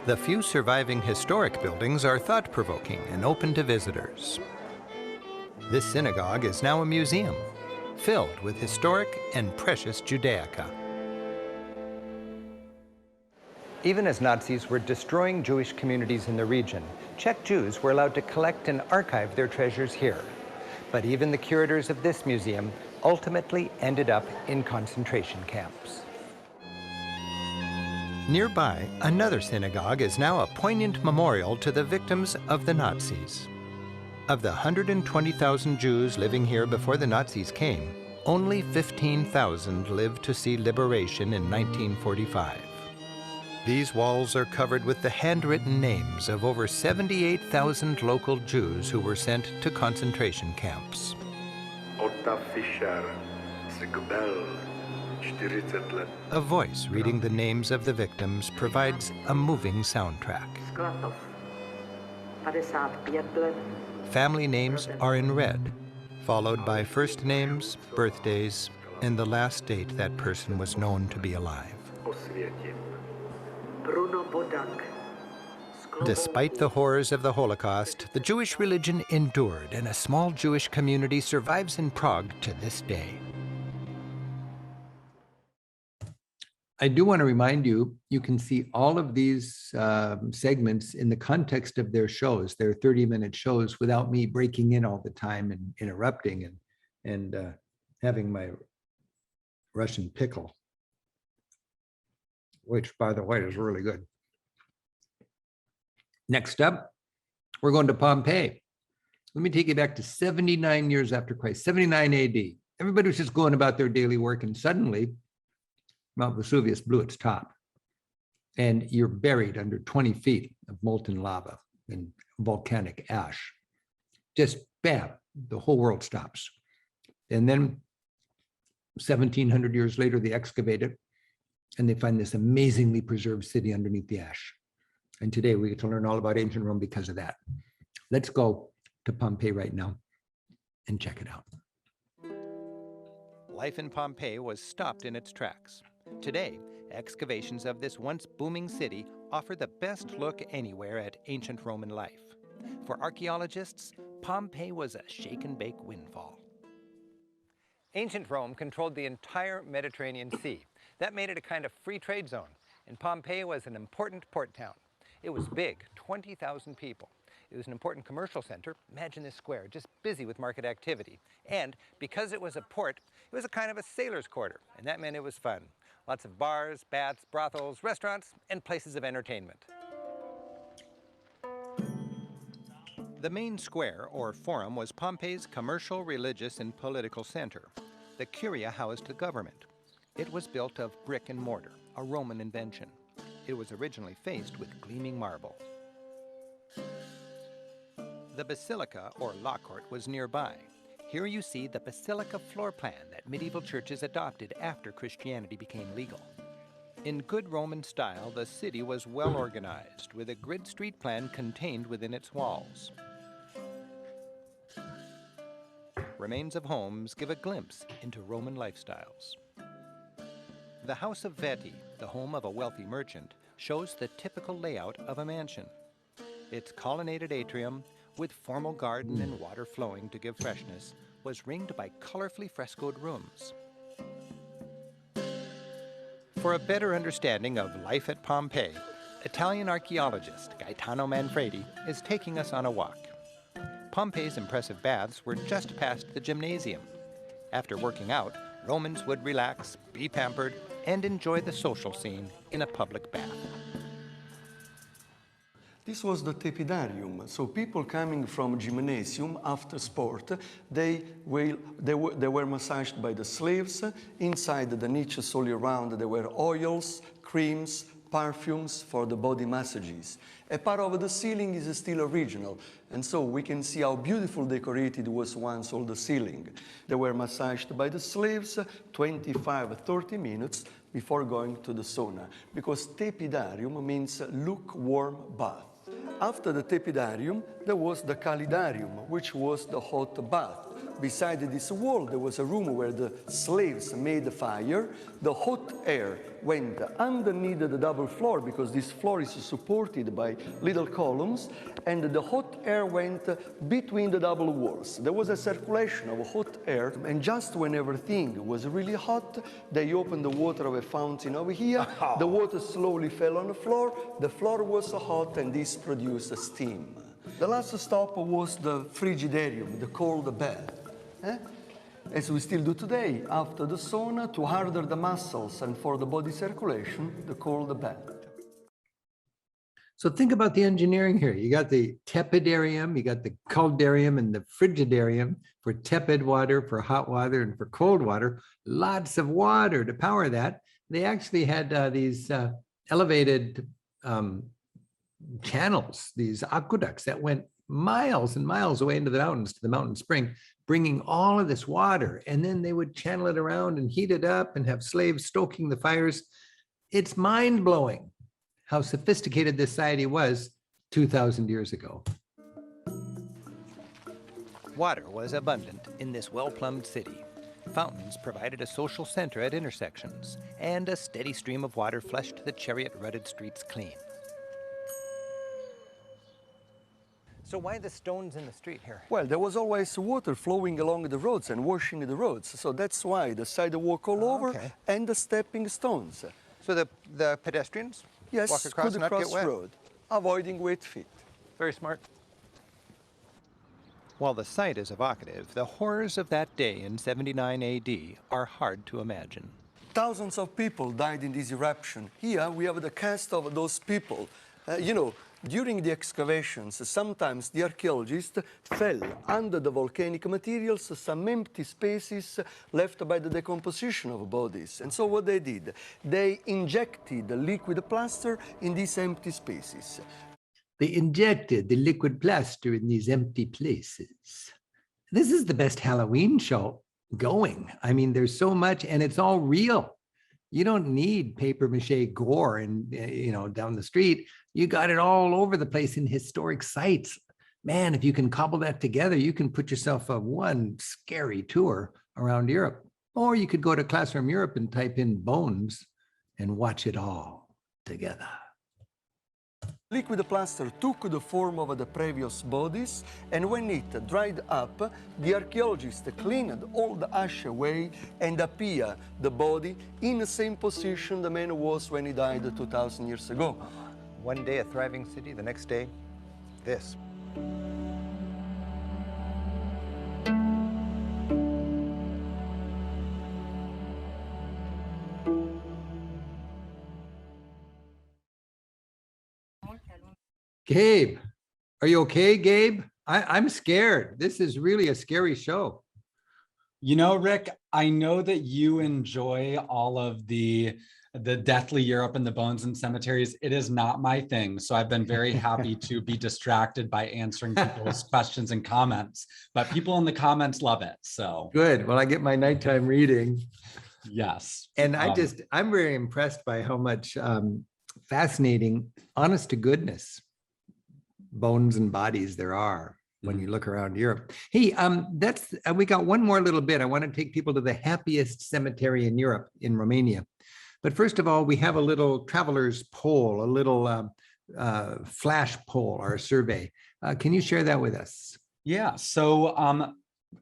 The few surviving historic buildings are thought-provoking and open to visitors. This synagogue is now a museum, filled with historic and precious Judaica. Even as Nazis were destroying Jewish communities in the region, Czech Jews were allowed to collect and archive their treasures here. But even the curators of this museum ultimately ended up in concentration camps. Nearby, another synagogue is now a poignant memorial to the victims of the Nazis. Of the 120,000 Jews living here before the Nazis came, only 15,000 lived to see liberation in 1945. These walls are covered with the handwritten names of over 78,000 local Jews who were sent to concentration camps. A voice reading the names of the victims provides a moving soundtrack. Family names are in red, followed by first names, birthdays, and the last date that person was known to be alive. Despite the horrors of the Holocaust, the Jewish religion endured, and a small Jewish community survives in Prague to this day. I do want to remind you, you can see all of these segments in the context of their shows. They're 30-minute shows without me breaking in all the time and interrupting and having my Russian pickle, which, by the way, is really good. Next up, we're going to Pompeii. Let me take you back to 79 years after Christ, 79 AD. Everybody was just going about their daily work, and suddenly Mount Vesuvius blew its top, and you're buried under 20 feet of molten lava and volcanic ash. Just bam, the whole world stops. And then 1,700 years later, they excavate it, and they find this amazingly preserved city underneath the ash. And today we get to learn all about ancient Rome because of that. Let's go to Pompeii right now and check it out. Life in Pompeii was stopped in its tracks. Today, excavations of this once booming city offer the best look anywhere at ancient Roman life. For archaeologists, Pompeii was a shake and bake windfall. Ancient Rome controlled the entire Mediterranean Sea. That made it a kind of free trade zone, and Pompeii was an important port town. It was big, 20,000 people. It was an important commercial center. Imagine this square, just busy with market activity. And because it was a port, it was a kind of a sailor's quarter, and that meant it was fun. Lots of bars, baths, brothels, restaurants, and places of entertainment. The main square, or forum, was Pompeii's commercial, religious, and political center. The curia housed the government. It was built of brick and mortar, a Roman invention. It was originally faced with gleaming marble. The basilica, or law court, was nearby. Here you see the basilica floor plan that medieval churches adopted after Christianity became legal. In good Roman style, the city was well organized, with a grid street plan contained within its walls. Remains of homes give a glimpse into Roman lifestyles. The House of Vetti, the home of a wealthy merchant, shows the typical layout of a mansion. Its colonnaded atrium, with formal garden and water flowing to give freshness, was ringed by colorfully frescoed rooms. For a better understanding of life at Pompeii, Italian archaeologist Gaetano Manfredi is taking us on a walk. Pompeii's impressive baths were just past the gymnasium. After working out, Romans would relax, be pampered, and enjoy the social scene in a public bath. This was the tepidarium. So people coming from gymnasium after sport, they were massaged by the slaves. Inside the niches all year round, there were oils, creams, perfumes for the body massages. A part of the ceiling is still original, and so we can see how beautiful decorated was once all the ceiling. They were massaged by the slaves 25-30 minutes before going to the sauna, because tepidarium means lukewarm bath. After the tepidarium, there was the calidarium, which was the hot bath. Beside this wall, there was a room where the slaves made the fire. The hot air went underneath the double floor, because this floor is supported by little columns, and the hot air went between the double walls. There was a circulation of hot air, and just when everything was really hot, they opened the water of a fountain over here. The water slowly fell on the floor was so hot, and this produced steam. The last stop was the frigidarium, the cold bath. As we still do today, after the sauna, to harden the muscles and for the body circulation, the cold bath. So think about the engineering here. You got the tepidarium, you got the caldarium and the frigidarium for tepid water, for hot water, and for cold water. Lots of water to power that. They actually had these elevated channels, these aqueducts that went miles and miles away into the mountains to the mountain spring, bringing all of this water, and then they would channel it around and heat it up and have slaves stoking the fires. It's mind-blowing how sophisticated this society was 2,000 years ago. Water was abundant in this well-plumbed city. Fountains provided a social center at intersections, and a steady stream of water flushed the chariot-rutted streets clean. So why the stones in the street here? Well, there was always water flowing along the roads and washing the roads. So that's why the sidewalk all over and the stepping stones. So the pedestrians walk across and not get wet? Road, avoiding wet feet. Very smart. While the site is evocative, the horrors of that day in 79 AD are hard to imagine. Thousands of people died in this eruption. Here we have the cast of those people. During the excavations, sometimes the archaeologists fell under the volcanic materials some empty spaces left by the decomposition of bodies. And so what they did, they injected the liquid plaster in these empty spaces. They injected the liquid plaster in these empty places. This is the best Halloween show going. I mean, there's so much, and it's all real. You don't need papier-mâché gore and down the street. You got it all over the place in historic sites. Man, if you can cobble that together, you can put yourself a one scary tour around Europe. Or you could go to Classroom Europe and type in bones and watch it all together. Liquid plaster took the form of the previous bodies, and when it dried up, the archaeologists cleaned all the ash away and appear the body in the same position the man was when he died 2,000 years ago. One day a thriving city, the next day, this. Gabe, are you okay, Gabe? I'm scared. This is really a scary show. You know, Rick, I know that you enjoy all of the deathly Europe and the bones and cemeteries. It is not my thing. So I've been very happy to be distracted by answering people's questions and comments, but people in the comments love it. So good. Well, I get my nighttime reading. Yes. And I'm very impressed by how much fascinating, honest to goodness bones and bodies there are when you look around Europe. Hey, we got one more little bit. I want to take people to the happiest cemetery in Europe, in Romania. But first of all, we have a little traveler's poll, a little flash poll or a survey. Can you share that with us? Yeah, so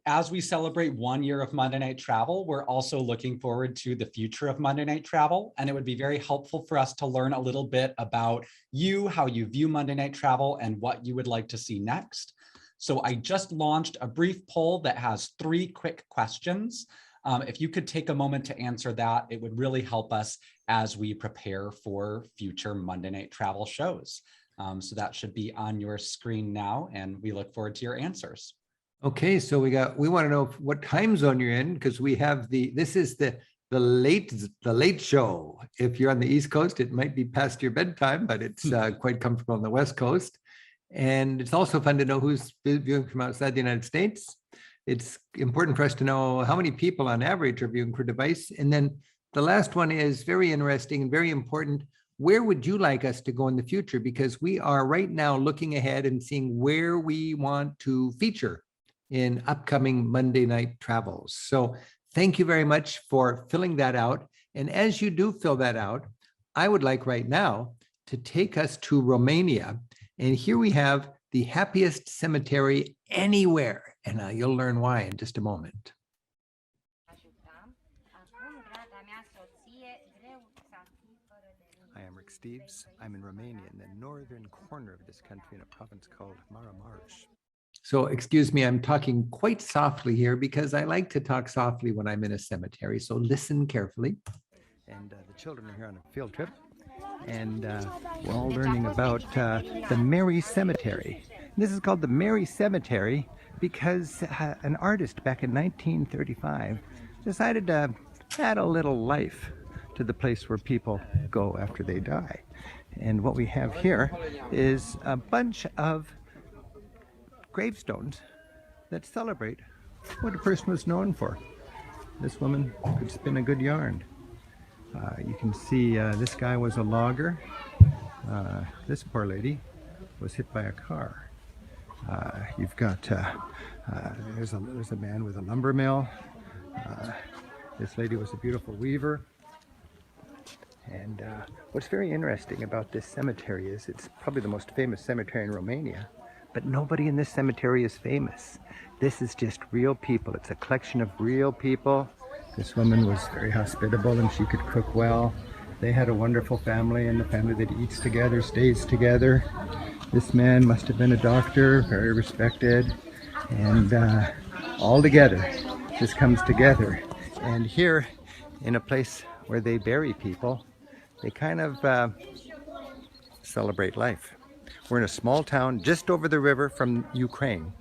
as we celebrate 1 year of Monday Night Travel, we're also looking forward to the future of Monday Night Travel. And it would be very helpful for us to learn a little bit about you, how you view Monday Night Travel, and what you would like to see next. So I just launched a brief poll that has 3 quick questions. If you could take a moment to answer that, it would really help us as we prepare for future Monday Night Travel shows. So that should be on your screen now, and we look forward to your answers. Okay, so we want to know what time zone you're in, because we have this is the late show. If you're on the East Coast, it might be past your bedtime, but it's quite comfortable on the West Coast. And it's also fun to know who's viewing from outside the United States. It's important for us to know how many people on average are viewing per device. And then the last one is very interesting and very important. Where would you like us to go in the future? Because we are right now looking ahead and seeing where we want to feature in upcoming Monday Night Travels. So thank you very much for filling that out. And as you do fill that out, I would like right now to take us to Romania. And here we have the happiest cemetery anywhere. And you'll learn why in just a moment. I am Rick Steves. I'm in Romania, in the northern corner of this country in a province called Maramureș. So excuse me, I'm talking quite softly here because I like to talk softly when I'm in a cemetery. So listen carefully. And the children are here on a field trip. And we're all learning about the Mary Cemetery. This is called the Mary Cemetery because an artist back in 1935 decided to add a little life to the place where people go after they die. And what we have here is a bunch of gravestones that celebrate what a person was known for. This woman could spin a good yarn. You can see this guy was a logger. This poor lady was hit by a car. You've got there's a man with a lumber mill. This lady was a beautiful weaver. And what's very interesting about this cemetery is it's probably the most famous cemetery in Romania, but nobody in this cemetery is famous. This is just real people. It's a collection of real people. This woman was very hospitable and she could cook well. They had a wonderful family, and the family that eats together stays together. This man must have been a doctor, very respected, and all together, this comes together. And here, in a place where they bury people, they kind of celebrate life. We're in a small town just over the river from Ukraine,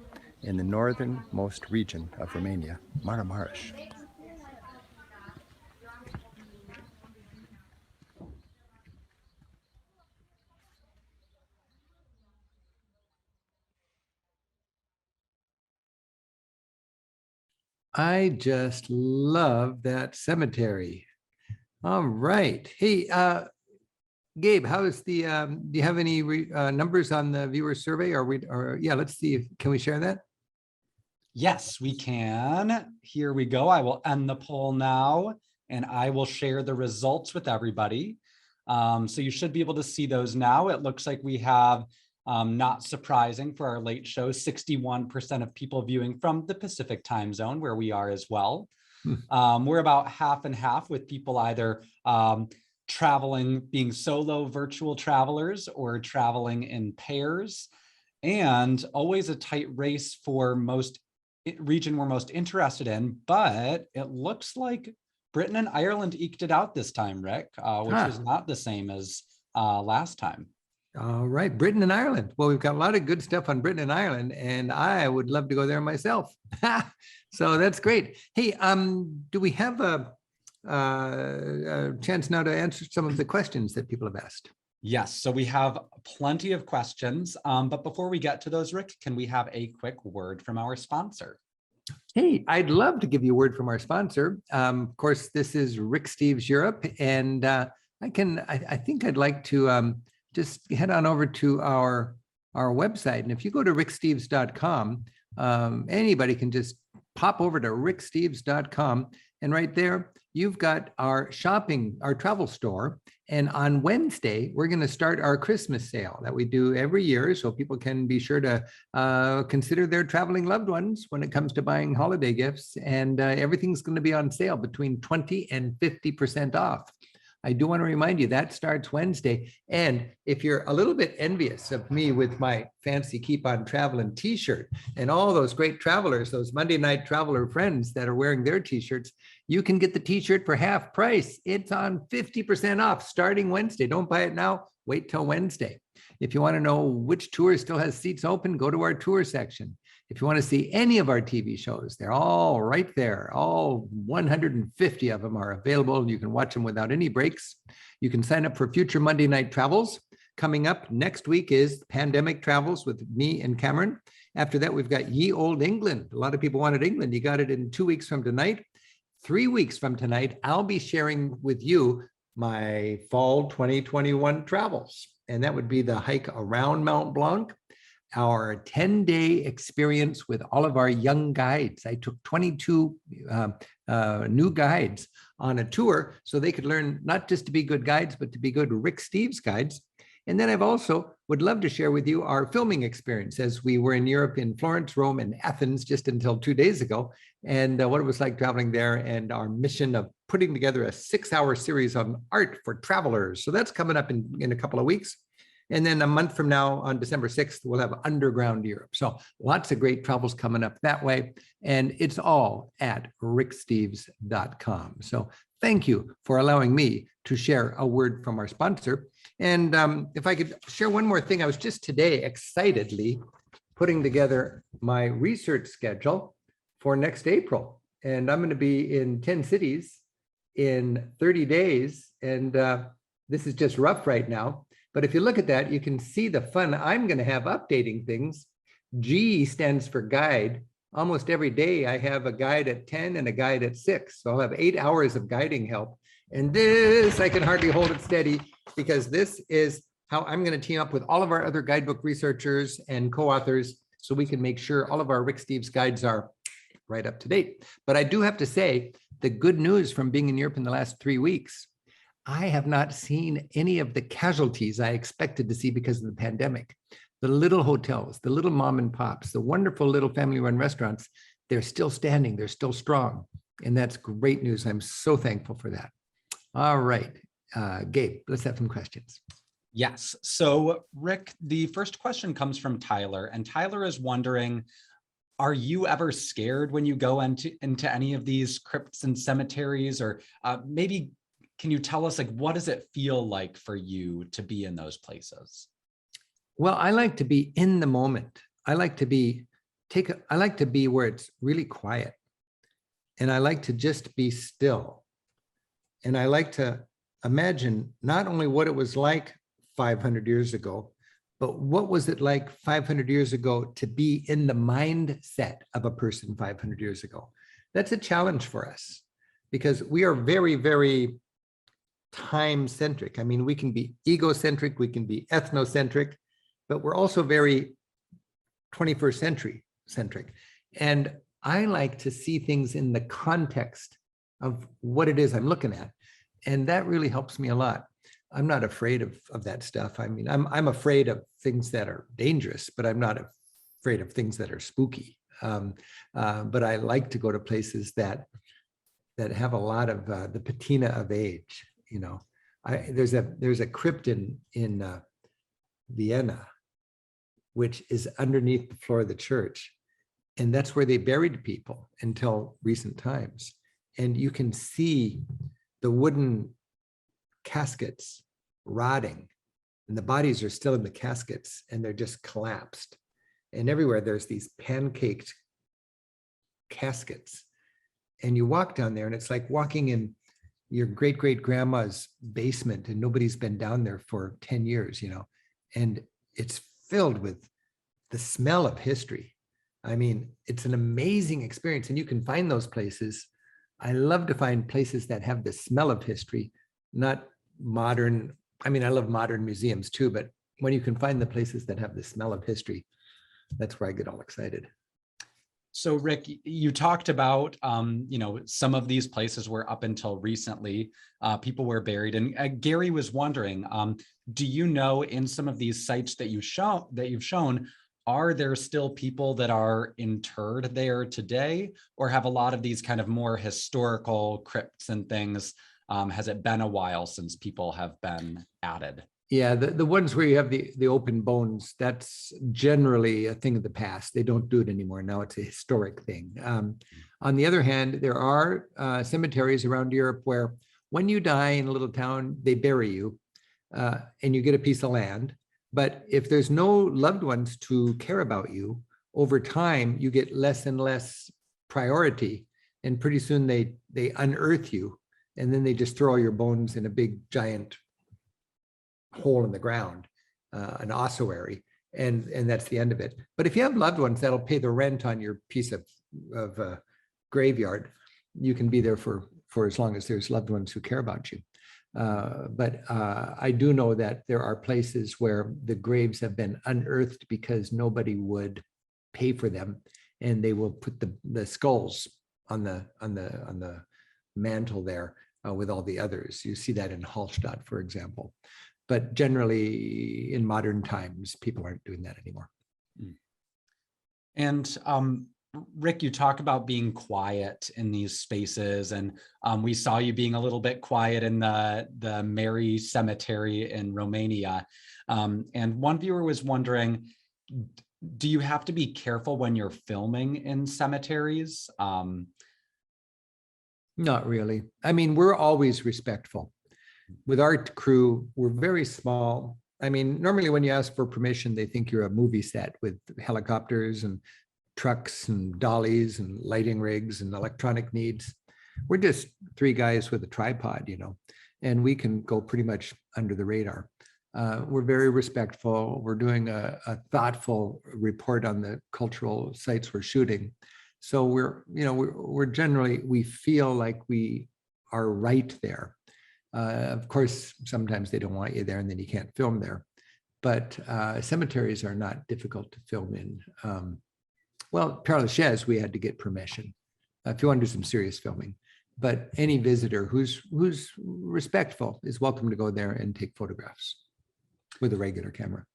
in the northernmost region of Romania, Maramureș. I just love that cemetery. All right. Hey, Gabe, how is the, do you have any numbers on the viewer survey? Yeah, let's see. Can we share that? Yes, we can. Here we go. I will end the poll now, and I will share the results with everybody. So you should be able to see those now. It looks like we have, not surprising for our late show, 61% of people viewing from the Pacific time zone, where we are as well. We're about half and half, with people either traveling, being solo virtual travelers, or traveling in pairs, and always a tight race for most region we're most interested in. But it looks like Britain and Ireland eked it out this time, Rick, which is not the same as last time. All right, Britain and Ireland. Well, we've got a lot of good stuff on Britain and Ireland, and I would love to go there myself. So that's great. Hey, do we have a chance now to answer some of the questions that people have asked? Yes, so we have plenty of questions, but before we get to those, Rick, can we have a quick word from our sponsor? Hey, I'd love to give you a word from our sponsor. Of course, this is Rick Steves Europe, and I think I'd like to just head on over to our website. And if you go to ricksteves.com, anybody can just pop over to ricksteves.com, and right there, you've got our travel store. And on Wednesday, we're going to start our Christmas sale that we do every year, so people can be sure to consider their traveling loved ones when it comes to buying holiday gifts. And everything's going to be on sale between 20 and 50% off. I do want to remind you that starts Wednesday. And if you're a little bit envious of me with my fancy Keep on Traveling t-shirt and all those great travelers, those Monday Night Traveler friends that are wearing their t-shirts, you can get the t-shirt for half price. It's on 50% off starting Wednesday. Don't buy it now. Wait till Wednesday. If you want to know which tour still has seats open, go to our tour section. If you want to see any of our TV shows, they're all right there. All 150 of them are available. You can watch them without any breaks. You can sign up for future Monday Night Travels. Coming up next week is Pandemic Travels with me and Cameron. After that, we've got Ye Olde England. A lot of people wanted England. You got it in 2 weeks from tonight. 3 weeks from tonight, I'll be sharing with you my fall 2021 travels. And that would be the hike around Mont Blanc, our 10-day experience with all of our young guides. I took 22 new guides on a tour so they could learn not just to be good guides, but to be good Rick Steves guides. And then I've also would love to share with you our filming experience as we were in Europe, in Florence, Rome, and Athens just until 2 days ago, and what it was like traveling there, and our mission of putting together a 6-hour series on art for travelers. So that's coming up in a couple of weeks. And then a month from now, on December 6th, we'll have Underground Europe. So lots of great travels coming up that way. And it's all at ricksteves.com. So thank you for allowing me to share a word from our sponsor. And if I could share one more thing, I was just today excitedly putting together my research schedule for next April. And I'm going to be in 10 cities in 30 days. And this is just rough right now. But if you look at that, you can see the fun I'm going to have updating things. G stands for guide. Almost every day I have a guide at 10 and a guide at 6. So I'll have 8 hours of guiding help. And this, I can hardly hold it steady because this is how I'm going to team up with all of our other guidebook researchers and co-authors so we can make sure all of our Rick Steves guides are right up to date. But I do have to say, the good news from being in Europe in the last 3 weeks, I have not seen any of the casualties I expected to see because of the pandemic. The little hotels, the little mom and pops, the wonderful little family-run restaurants, they're still standing, they're still strong. And that's great news. I'm so thankful for that. All right, Gabe, let's have some questions. Yes, so Rick, the first question comes from Tyler, and Tyler is wondering, are you ever scared when you go into any of these crypts and cemeteries, or maybe can you tell us, like, what does it feel like for you to be in those places? Well, I like to be in the moment. I like to be where it's really quiet. And I like to just be still. And I like to imagine not only what it was like 500 years ago, but what was it like 500 years ago to be in the mindset of a person 500 years ago? That's a challenge for us because we are very, very time-centric. I mean, we can be egocentric, we can be ethnocentric, but we're also very 21st century centric. And I like to see things in the context of what it is I'm looking at. And that really helps me a lot. I'm not afraid of that stuff. I mean, I'm afraid of things that are dangerous, but I'm not afraid of things that are spooky. But I like to go to places that have a lot of the patina of age. You know, there's a crypt in Vienna, which is underneath the floor of the church, and that's where they buried people until recent times. And you can see the wooden caskets rotting, and the bodies are still in the caskets, and they're just collapsed. And everywhere there's these pancaked caskets. And you walk down there, and it's like walking in your great-great-grandma's basement, and nobody's been down there for 10 years, you know, and it's filled with the smell of history. I mean, it's an amazing experience, and you can find those places. I love to find places that have the smell of history, not modern. I mean, I love modern museums too, but when you can find the places that have the smell of history, that's where I get all excited. So Rick, you talked about, you know, some of these places where up until recently, people were buried. And Gary was wondering, do you know in some of these sites that you've shown, are there still people that are interred there today, or have a lot of these kind of more historical crypts and things? Has it been a while since people have been added? Yeah, the ones where you have the open bones, that's generally a thing of the past. They don't do it anymore. Now it's a historic thing. On the other hand, there are cemeteries around Europe where when you die in a little town, they bury you and you get a piece of land. But if there's no loved ones to care about you, over time, you get less and less priority. And pretty soon they unearth you, and then they just throw all your bones in a big giant hole in the ground, an ossuary, and that's the end of it. But if you have loved ones that'll pay the rent on your piece of graveyard, you can be there for as long as there's loved ones who care about you. But I do know that there are places where the graves have been unearthed because nobody would pay for them, and they will put the skulls on the mantle there with all the others. You see that in Hallstatt, for example. But generally, in modern times, people aren't doing that anymore. And Rick, you talk about being quiet in these spaces, and we saw you being a little bit quiet in the Mary Cemetery in Romania. And one viewer was wondering, do you have to be careful when you're filming in cemeteries? Not really. I mean, we're always respectful. With our crew, we're very small. I mean, normally when you ask for permission, they think you're a movie set with helicopters and trucks and dollies and lighting rigs and electronic needs. We're just three guys with a tripod, you know, and we can go pretty much under the radar. We're very respectful. We're doing a thoughtful report on the cultural sites we're shooting. So we're generally, we feel like we are right there. Of course, sometimes they don't want you there and then you can't film there. But cemeteries are not difficult to film in. Well, Père Lachaise, we had to get permission if you want to do some serious filming. But any visitor who's respectful is welcome to go there and take photographs with a regular camera.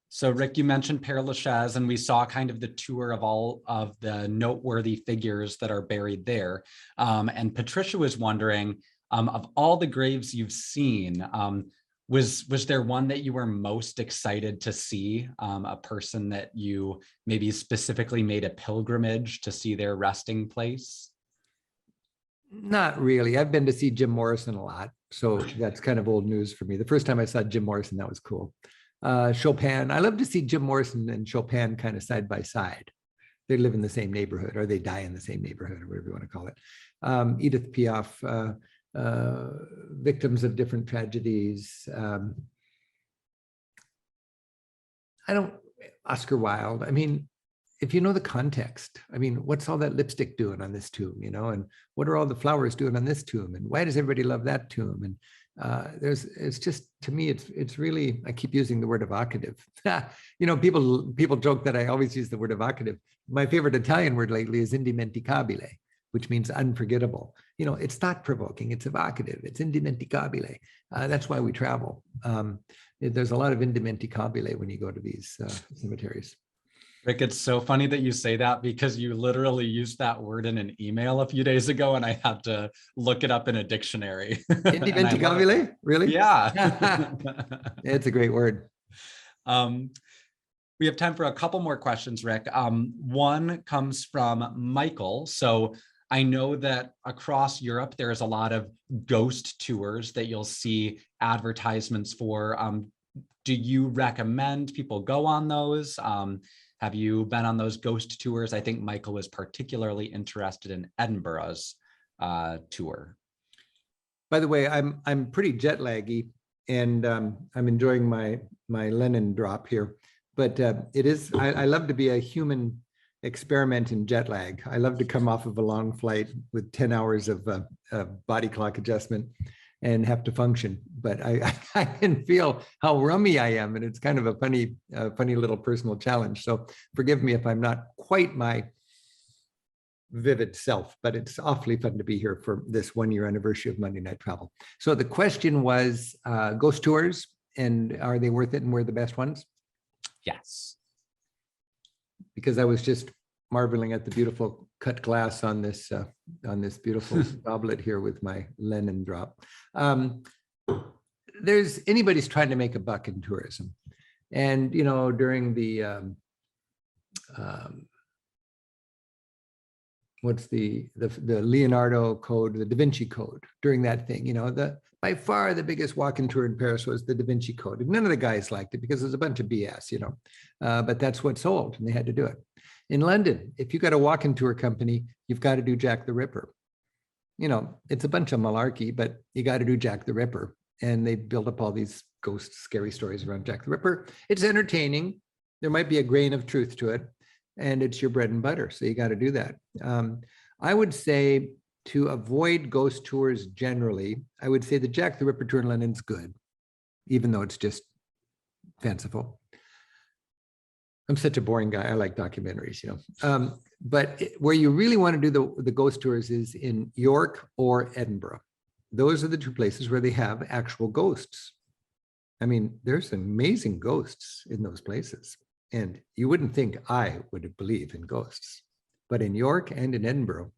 So Rick, you mentioned Père Lachaise, and we saw kind of the tour of all of the noteworthy figures that are buried there. And Patricia was wondering, of all the graves you've seen, was there one that you were most excited to see, a person that you maybe specifically made a pilgrimage to see their resting place? Not really. I've been to see Jim Morrison a lot, so that's kind of old news for me. The first time I saw Jim Morrison, that was cool. Chopin, I love to see Jim Morrison and Chopin kind of side by side. They live in the same neighborhood, or they die in the same neighborhood, or whatever you want to call it. Edith Piaf, victims of different tragedies. Oscar Wilde. I mean, if you know the context, I mean, what's all that lipstick doing on this tomb, you know, and what are all the flowers doing on this tomb, and why does everybody love that tomb? And it's just, to me, it's really, I keep using the word evocative. You know, people joke that I always use the word evocative. My favorite Italian word lately is indimenticabile, which means unforgettable. It's thought-provoking, it's evocative, it's indimenticabile. That's why we travel. There's a lot of indimenticabile when you go to these cemeteries. Rick, it's so funny that you say that because you literally used that word in an email a few days ago and I had to look it up in a dictionary. Indimenticabile? Really? Yeah. It's a great word. We have time for a couple more questions, Rick. One comes from Michael. So I know that across Europe, there's a lot of ghost tours that you'll see advertisements for. Do you recommend people go on those? Have you been on those ghost tours? I think Michael was particularly interested in Edinburgh's tour. By the way, I'm pretty jet laggy, and I'm enjoying my Lenin drop here. But I love to be a human experiment in jet lag. I love to come off of a long flight with 10 hours of body clock adjustment and have to function. But I can feel how rummy I am, and it's kind of a funny little personal challenge. So forgive me if I'm not quite my vivid self, but it's awfully fun to be here for this 1-year anniversary of Monday Night Travel. So the question was ghost tours, and are they worth it, and where are the best ones? Yes. Because I was just marveling at the beautiful cut glass on this beautiful goblet here with my Lenin drop. Anybody's trying to make a buck in tourism, and during the what's the Leonardo Code, the Da Vinci Code, during that thing, by far the biggest walk-in tour in Paris was the Da Vinci Code. And none of the guys liked it because it was a bunch of BS, but that's what sold, and they had to do it. In London, if you got a walk-in tour company, you've got to do Jack the Ripper. It's a bunch of malarkey, but you got to do Jack the Ripper. And they build up all these ghost scary stories around Jack the Ripper. It's entertaining. There might be a grain of truth to it, and it's your bread and butter. So you got to do that. I would say, to avoid ghost tours generally, I would say the Jack the Ripper tour in London's good, even though it's just fanciful. I'm such a boring guy. I like documentaries, but where you really want to do the ghost tours is in York or Edinburgh. Those are the two places where they have actual ghosts. I mean, there's amazing ghosts in those places, and you wouldn't think I would believe in ghosts, but in York and in Edinburgh,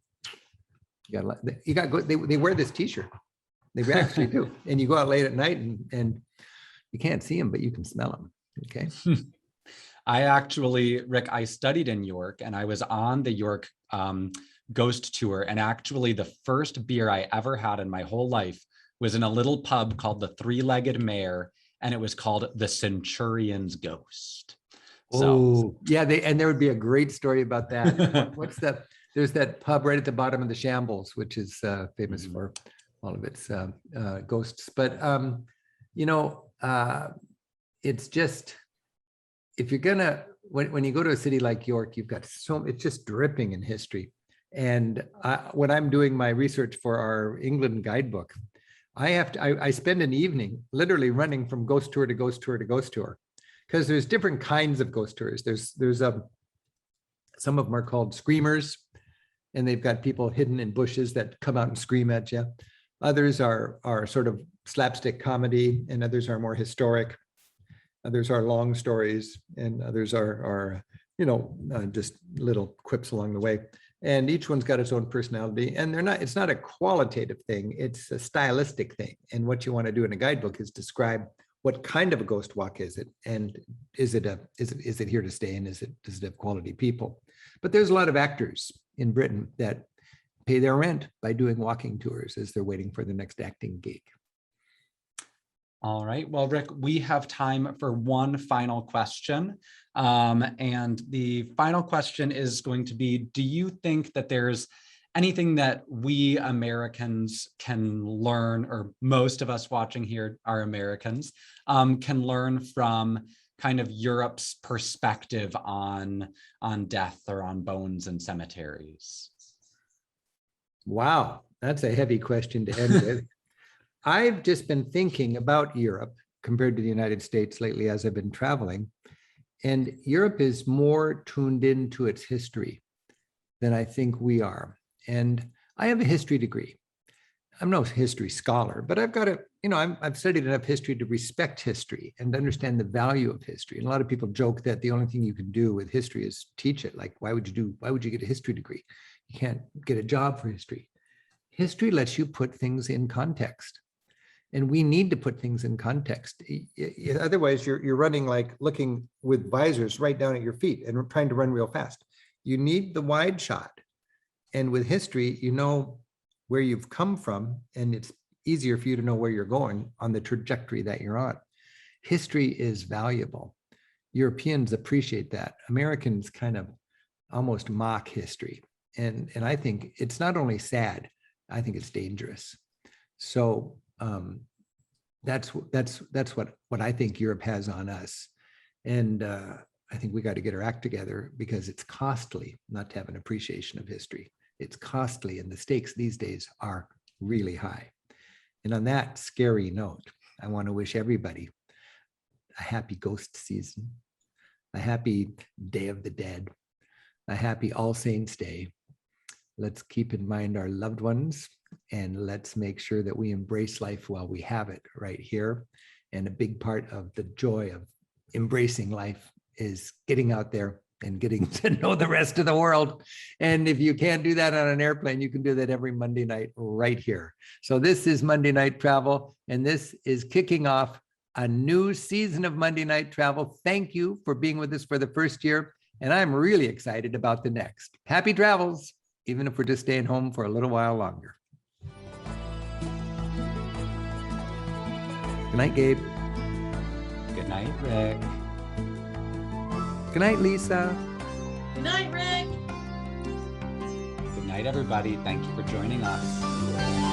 they wear this T-shirt. They actually do, and you go out late at night and you can't see them, but you can smell them. Okay. I actually, Rick, I studied in York, and I was on the York ghost tour. And actually the first beer I ever had in my whole life was in a little pub called the Three-Legged Mare, and it was called the Centurion's Ghost. Oh, yeah. And there would be a great story about that. There's that pub right at the bottom of the Shambles, which is famous for all of its ghosts. But, it's just, if you're gonna, when you go to a city like York, you've got it's just dripping in history. And when I'm doing my research for our England guidebook, I spend an evening literally running from ghost tour to ghost tour to ghost tour, because there's different kinds of ghost tours. There's some of them are called screamers, and they've got people hidden in bushes that come out and scream at you. Others are sort of slapstick comedy, and others are more historic. Others are long stories, and others are just little quips along the way. And each one's got its own personality, and it's not a qualitative thing, it's a stylistic thing. And what you want to do in a guidebook is describe what kind of a ghost walk is it, and is it here to stay, and does it have quality people? But there's a lot of actors in Britain that pay their rent by doing walking tours as they're waiting for the next acting gig. All right. Well, Rick, we have time for one final question. And the final question is going to be, do you think that there's anything that we Americans can learn, or most of us watching here are Americans, can learn from kind of Europe's perspective on death or on bones and cemeteries? Wow, that's a heavy question to end with. I've just been thinking about Europe compared to the United States lately as I've been traveling, and Europe is more tuned into its history than I think we are. And I have a history degree. I'm no history scholar, but I've got I've studied enough history to respect history and understand the value of history. And a lot of people joke that the only thing you can do with history is teach it. Like, why would you get a history degree? You can't get a job for history. History lets you put things in context. And we need to put things in context. Otherwise, you're running like looking with visors right down at your feet and trying to run real fast. You need the wide shot. And with history, you know where you've come from, and it's easier for you to know where you're going on the trajectory that you're on. History is valuable. Europeans appreciate that. Americans kind of almost mock history. And I think it's not only sad, I think it's dangerous. So that's what I think Europe has on us. And I think we got to get our act together, because it's costly not to have an appreciation of history. It's costly, and the stakes these days are really high. And on that scary note, I want to wish everybody a happy ghost season, a happy Day of the Dead, a happy All Saints Day. Let's keep in mind our loved ones, and let's make sure that we embrace life while we have it right here. And a big part of the joy of embracing life is getting out there and getting to know the rest of the world. And if you can't do that on an airplane, you can do that every Monday night right here. So this is Monday Night Travel, and this is kicking off a new season of Monday Night Travel. Thank you for being with us for the first year, and I'm really excited about the next. Happy travels, even if we're just staying home for a little while longer. Good night, Gabe. Good night, Rick. Good night, Lisa. Good night, Rick. Good night, everybody. Thank you for joining us.